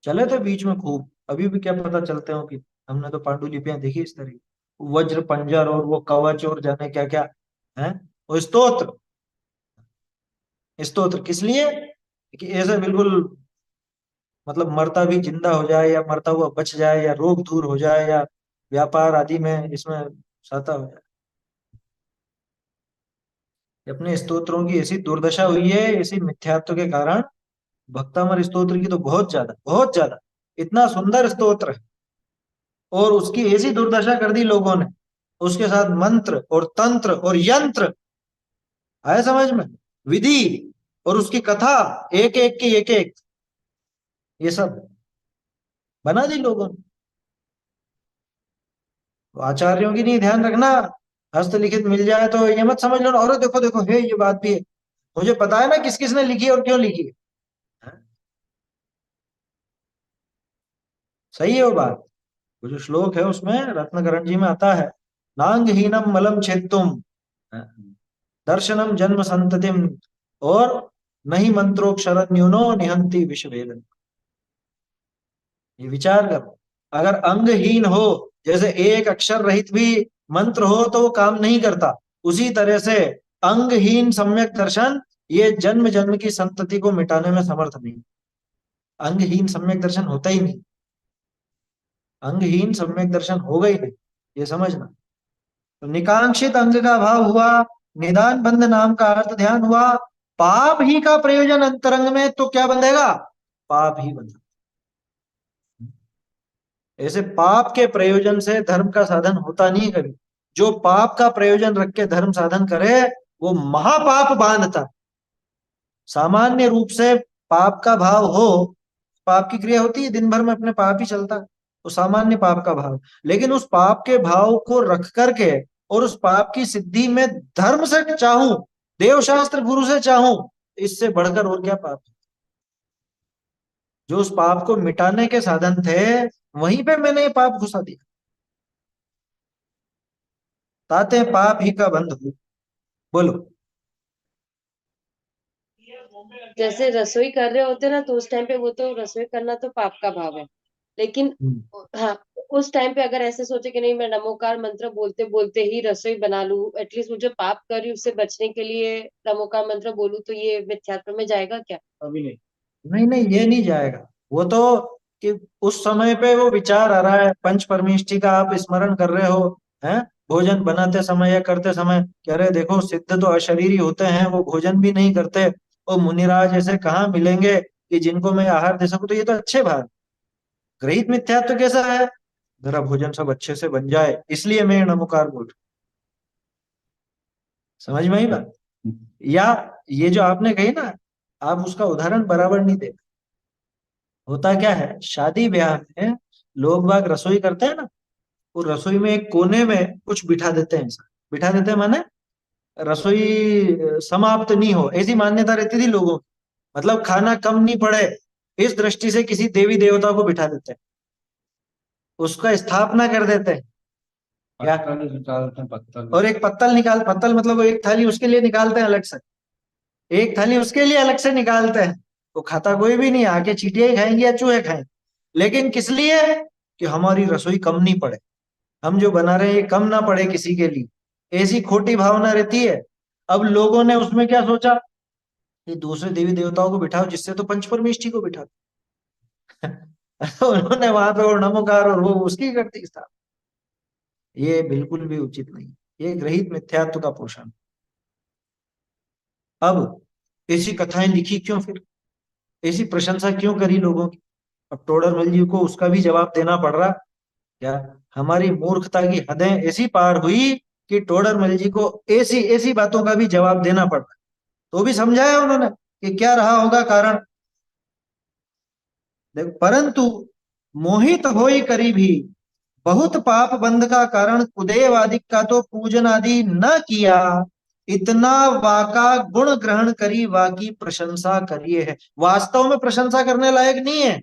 चले थे बीच में खूब, अभी भी क्या पता चलते हो कि हमने तो पांडुलिपियां देखी इस तरह की, वज्र पंजर और वो कवच और जाने क्या क्या है। वो स्तोत्र, स्तोत्र किस लिए, कि ऐसे बिल्कुल मतलब मरता भी जिंदा हो जाए, या मरता हुआ बच जाए, या रोग दूर हो जाए, या व्यापार आदि में इसमें सहायता हो जाए। अपने स्तोत्रों की ऐसी दुर्दशा हुई है इसी मिथ्यात्व के कारण। भक्तामर स्तोत्र की तो बहुत ज्यादा, बहुत ज्यादा, इतना सुंदर स्तोत्र है, और उसकी ऐसी दुर्दशा कर दी लोगों ने। उसके साथ मंत्र और तंत्र और यंत्र आया समझ में, विधि, और उसकी कथा, एक एक की एक एक, ये सब बना दी लोगों ने। तो आचार्यों की नहीं ध्यान रखना, हस्तलिखित मिल जाए तो ये मत समझ लो और देखो देखो है ये बात भी है, मुझे पता है ना किस किसने लिखी है और क्यों लिखी है। सही है वो बात। वो जो श्लोक है उसमें रत्नकरण जी में आता है, नांगहीनम मलम छेत्तुम दर्शनम जन्म संततिम, और नहीं मंत्रोक्षर न्यूनो निहंति विश्व वेदन। ये विचार करो, अगर अंगहीन हो, जैसे एक अक्षर रहित भी मंत्र हो तो वो काम नहीं करता, उसी तरह से अंगहीन सम्यक दर्शन ये जन्म जन्म की संतति को मिटाने में समर्थ नहीं। अंगहीन सम्यक दर्शन होता ही नहीं, अंगहीन सम्यक दर्शन होगा ही नहीं, ये समझना। तो निकांक्षित अंग का भाव हुआ, निदान बंध नाम का अर्थ ध्यान हुआ, पाप ही का प्रयोजन अंतरंग में तो क्या बंधेगा, पाप ही बंधेगा। ऐसे पाप के प्रयोजन से धर्म का साधन होता नहीं कभी। जो पाप का प्रयोजन रख के धर्म साधन करे वो महापाप बांधता। सामान्य रूप से पाप का भाव हो, पाप की क्रिया होती है दिन भर में अपने पाप ही चलता है, वो सामान्य पाप का भाव। लेकिन उस पाप के भाव को रख करके और उस पाप की सिद्धि में धर्म से चाहूं, देव शास्त्र गुरु से चाहूं, इससे बढ़कर और क्या पाप है। जो उस पाप को मिटाने के साधन थे वहीं पे मैंने ये पाप घुसा दिया। ताते पाप ही का बंध हो। बोलो। जैसे रसोई कर रहे होते ना तो उस टाइम पे वो तो रसोई करना तो पाप का भाव है, लेकिन हाँ उस टाइम पे अगर ऐसे सोचे कि नहीं मैं नमोकार मंत्र बोलते बोलते ही रसोई बना लूं, एटलीस्ट मुझे पाप कर रही हूं, उससे बचने के लिए नमोकार मंत्र बोलूं, तो ये मिथ्यात्व में जाएगा क्या? अभी नहीं, नहीं नहीं ये नहीं जाएगा। वो तो कि उस समय पे वो विचार आ रहा है, पंच परमेष्टि का आप स्मरण कर रहे हो, हैं, भोजन बनाते समय या करते समय कह रहे देखो सिद्ध तो अशरीरी होते हैं, वो भोजन भी नहीं करते, वो मुनिराज ऐसे कहाँ मिलेंगे कि जिनको मैं आहार दे सकूं, तो ये तो अच्छे भाग। ग्रहित मिथ्यात्व कैसा है, मेरा भोजन सब अच्छे से बन जाए इसलिए मैं नमोकार बोल रहा हूं। समझ में आई बात? या ये जो आपने कही ना, आप उसका उदाहरण बराबर नहीं दे। होता क्या है, शादी ब्याह में लोग बाग रसोई करते हैं ना, वो रसोई में एक कोने में कुछ बिठा देते हैं, ऐसा बिठा देते हैं माने रसोई समाप्त नहीं हो, ऐसी मान्यता रहती थी लोगों की। मतलब खाना कम नहीं पड़े, इस दृष्टि से किसी देवी देवता को बिठा देते हैं, उसका स्थापना कर देते हैं क्या, पत्तल निकालते हैं, पत्तल। और एक पत्तल निकाल, पत्तल मतलब वो एक थाली उसके लिए निकालते हैं अलग से, एक थाली उसके लिए अलग से निकालते हैं। वो खाता कोई भी नहीं, आके चींटियां ही खाएंगे या चूहे खाएंगे, लेकिन किस लिए, कि हमारी रसोई कम नहीं पड़े, हम जो बना रहे हैं ये कम ना पड़े किसी के लिए, ऐसी खोटी भावना रहती है। अब लोगों ने उसमें क्या सोचा कि दूसरे देवी देवताओं को बिठाओ, जिससे तो पंचपरमेष्ठी को बिठा उन्होंने वहां पे वो नमोकार और वो उसकी करती था। ये बिल्कुल भी उचित नहीं, ये ग्रहित मिथ्यात्व का पोषण। अब ऐसी कथाएं लिखी क्यों, फिर ऐसी प्रशंसा क्यों करी लोगों की? अब टोडरमल जी को उसका भी जवाब देना पड़ रहा क्या? हमारी मूर्खता की हदें ऐसी पार हुई कि टोडरमल जी को ऐसी ऐसी बातों का भी जवाब देना पड़ रहा। तो भी समझाया उन्होंने कि क्या रहा होगा कारण। देखो, परंतु मोहित होई करी भी बहुत पाप बंध का कारण कुदेव आदि का तो पूजन आदि न किया, इतना वाका गुण ग्रहण करी वाकी प्रशंसा करिए है। वास्तव में प्रशंसा करने लायक नहीं है,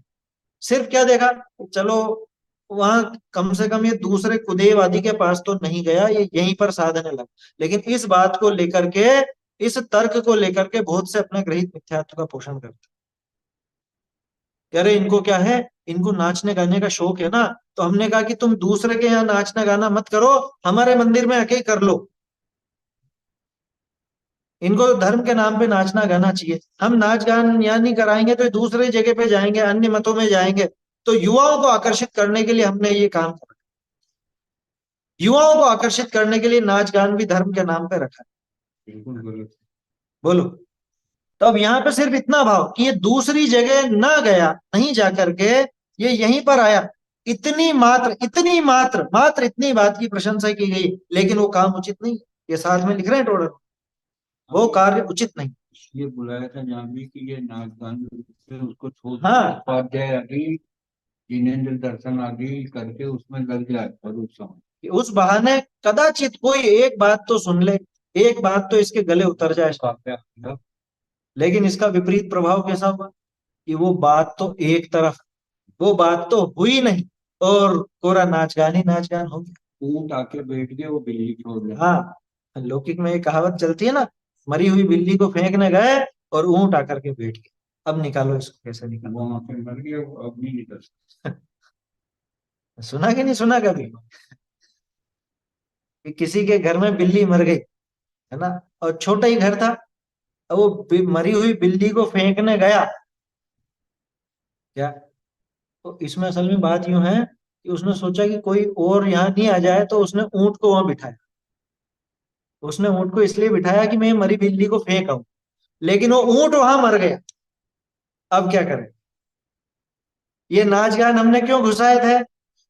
सिर्फ क्या देखा, चलो वहां कम से कम ये दूसरे कुदेव आदि के पास तो नहीं गया, ये यहीं पर साधने लगा। लेकिन इस बात को लेकर के, इस तर्क को लेकर के बहुत से अपने ग्रहित मिथ्यात्व का पोषण करते, कह रहे इनको क्या है, इनको नाचने गाने का शौक है ना, तो हमने कहा कि तुम दूसरे के यहाँ नाचना गाना मत करो, हमारे मंदिर में आके कर लो। इनको तो धर्म के नाम पे नाचना गाना चाहिए, हम नाच गान यहाँ नहीं कराएंगे तो ये दूसरे जगह पे जाएंगे, अन्य मतों में जाएंगे। तो युवाओं को आकर्षित करने के लिए हमने ये काम करा, युवाओं को आकर्षित करने के लिए नाच गान भी धर्म के नाम पे रखा। बिल्कुल गलत। बोलो, तो अब यहाँ पे सिर्फ इतना भाव कि ये दूसरी जगह ना गया, नहीं जाकर के ये यहीं पर आया, इतनी मात्र इतनी मात्र मात्र इतनी बात की प्रशंसा की गई, लेकिन वो काम उचित नहीं। ये साथ में लिख रहे हैं टोडर, वो कार्य उचित नहीं। ये बुलाया था जहाँ भी कि ये नाच गान, फिर उसको छोड़ हाँ। उपाध्याय आदि, जिनेंद्र दर्शन आदि करके उसमें लग जाए और उस समय कि उस बहाने कदाचित कोई एक बात तो सुन ले, एक बात तो इसके गले उतर जाए, काव्य लेकिन इसका विपरीत प्रभाव कैसा हुआ कि वो बात तो एक तरफ, वो बात तो हुई नहीं, और कोरा नाच गान ही नाच गान हो गया। ऊंट आके बैठ गए, वो बिल्ली छोड़ गया। हाँ, लौकिक में एक कहावत चलती है ना, मरी हुई बिल्ली को फेंकने गए और ऊंट आकर के बैठ गए, अब निकालो इसको, कैसे निकालो। वो वहां पे मर गया, वो अब नहीं निकल सकता। सुना कि नहीं सुना कभी कि किसी के घर में बिल्ली मर गई, है ना, और छोटा ही घर था, अब वो मरी हुई बिल्ली को फेंकने गया क्या, तो इसमें असल में बात यूं है कि उसने सोचा कि कोई और यहाँ नहीं आ जाए, तो उसने ऊंट को वहां बिठाया। उसने ऊंट को इसलिए बिठाया कि मैं मरी बिल्ली को फेंक आऊं, लेकिन वो ऊंट वहां मर गया। अब क्या करें, ये नाच गान हमने क्यों घुसाए थे?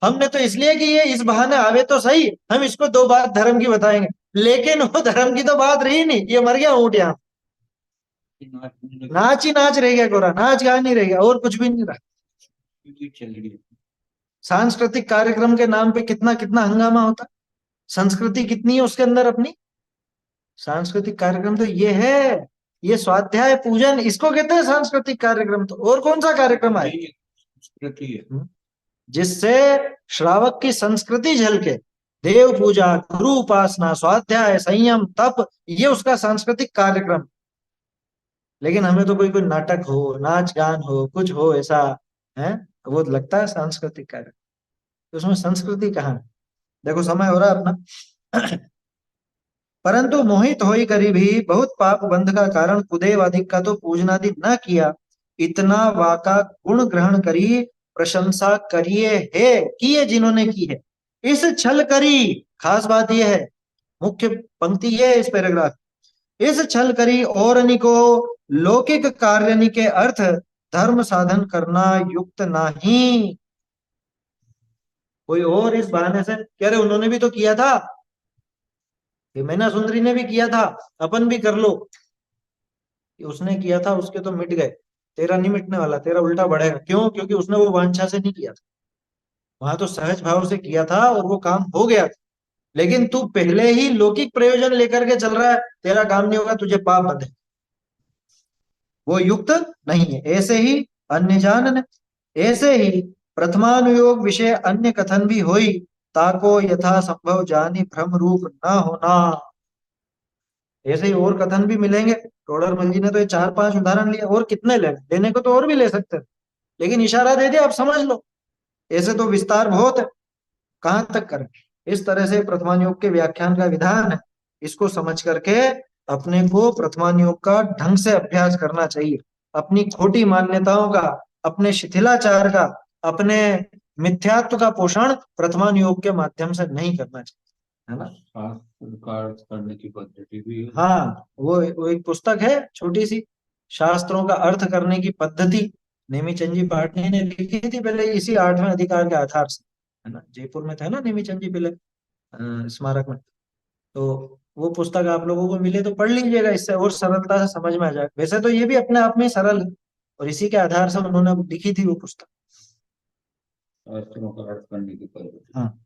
हमने तो इसलिए कि ये इस बहाने आवे तो सही, हम इसको दो बात धर्म की बताएंगे, लेकिन वो धर्म की तो बात रही नहीं, ये मर गया ऊंट यहाँ। नाच ही नाच रह गया, गोरा नाच गान ही रह गया, और कुछ भी नहीं रहा। चल रही है। सांस्कृतिक कार्यक्रम के नाम पे कितना कितना हंगामा होता, संस्कृति कितनी है उसके अंदर अपनी। सांस्कृतिक कार्यक्रम तो ये है, ये स्वाध्याय पूजन, इसको कहते हैं सांस्कृतिक कार्यक्रम, तो और कौन सा कार्यक्रम है संस्कृति है। जिससे श्रावक की संस्कृति झलके, देव पूजा, गुरु उपासना, स्वाध्याय, संयम, तप, ये उसका सांस्कृतिक कार्यक्रम। लेकिन हमें तो कोई कोई नाटक हो, नाच गान हो, कुछ हो ऐसा है, वो लगता है सांस्कृतिक कार्यक्रम, तो उसमें संस्कृति कहाँ है? देखो समय हो रहा है अपना। परंतु मोहित होई करी भी बहुत पाप बंध का कारण कुदेव आदि का तो पूजनादि न किया, इतना वाका गुण ग्रहण करी प्रशंसा करिए है, किए जिन्होंने की है, इस छल करी खास बात यह है, मुख्य पंक्ति यह है इस पैराग्राफ, इस छल करी और को लौकिक कार्य के अर्थ धर्म साधन करना युक्त नहीं। कोई और इस बहाने से कह रहे उन्होंने भी तो किया था, ये मैना सुंदरी ने भी किया था, अपन भी कर लो। उसने किया था, उसके तो मिट गए, तेरा नहीं मिटने वाला, तेरा उल्टा बढ़ेगा। क्यों? क्योंकि उसने वो वांछा से नहीं किया था, वहां तो सहज भाव से किया था और वो काम हो गया था। लेकिन तू पहले ही लौकिक प्रयोजन लेकर के चल रहा है, तेरा काम नहीं होगा, तुझे पाप बंधे, वो युक्त नहीं है। ऐसे ही अन्य जानन, ऐसे ही प्रथमानुयोग विषय अन्य कथन भी होई, ताको यथा संभव जानी भ्रम रूप न होना। ऐसे ही और कथन भी मिलेंगे। टोडरमल जी ने तो ये 4-5 उदाहरण लिए, और कितने लेने को तो और भी ले सकते हैं, लेकिन इशारा दे दिया, आप समझ लो। ऐसे तो विस्तार बहुत है, कहां तक करें। इस तरह से प्रथमानुयोग के व्याख्यान का विधान है, इसको समझ करके अपने को प्रथमानुयोग का ढंग से अभ्यास करना चाहिए। अपनी खोटी मान्यताओं का, अपने शिथिलाचार का, अपने मिथ्यात्व का पोषण प्रथमानुयोग के माध्यम से नहीं करना चाहिए, है ना। शास्त्र का अर्थ करने की पद्धति भी है। हाँ, वो एक पुस्तक है छोटी सी, शास्त्रों का अर्थ करने की पद्धति, नेमीचंद जी पाटनी ने लिखी थी पहले, इसी 8वें अधिकार के आधार से, है ना। जयपुर में था ना नेमीचंद जी पहले स्मारक में। तो वो पुस्तक आप लोगों को मिले तो पढ़ लीजिएगा, इससे और सरलता से समझ में आ जाए। वैसे तो ये भी अपने आप में सरल है, और इसी के आधार से उन्होंने लिखी थी वो पुस्तक। शास्त्रों का अर्थ करने की पद्धति। हाँ,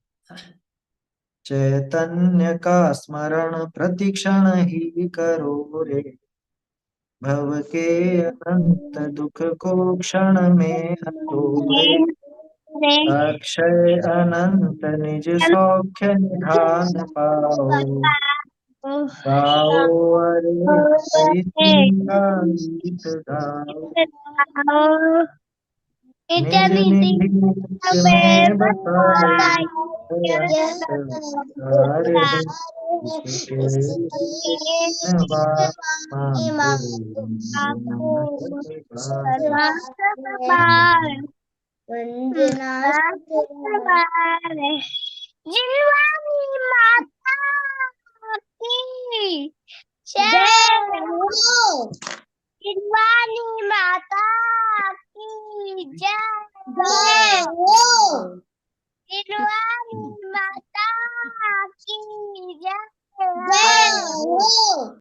चैतन्य का स्मरण प्रतिक्षण ही करो रे, भव के अनंत दुख को क्षण में हरो रे, अक्षय अनंत निज सौख्य निधान पाओ, गाओ अरे हरि का गीत गाओ, निज निधि में बताई सारे है, उसके बात मांगो जिनवानी माता की जय हो, जिनवानी माता की जय हो, जिनवानी माता की जय हो।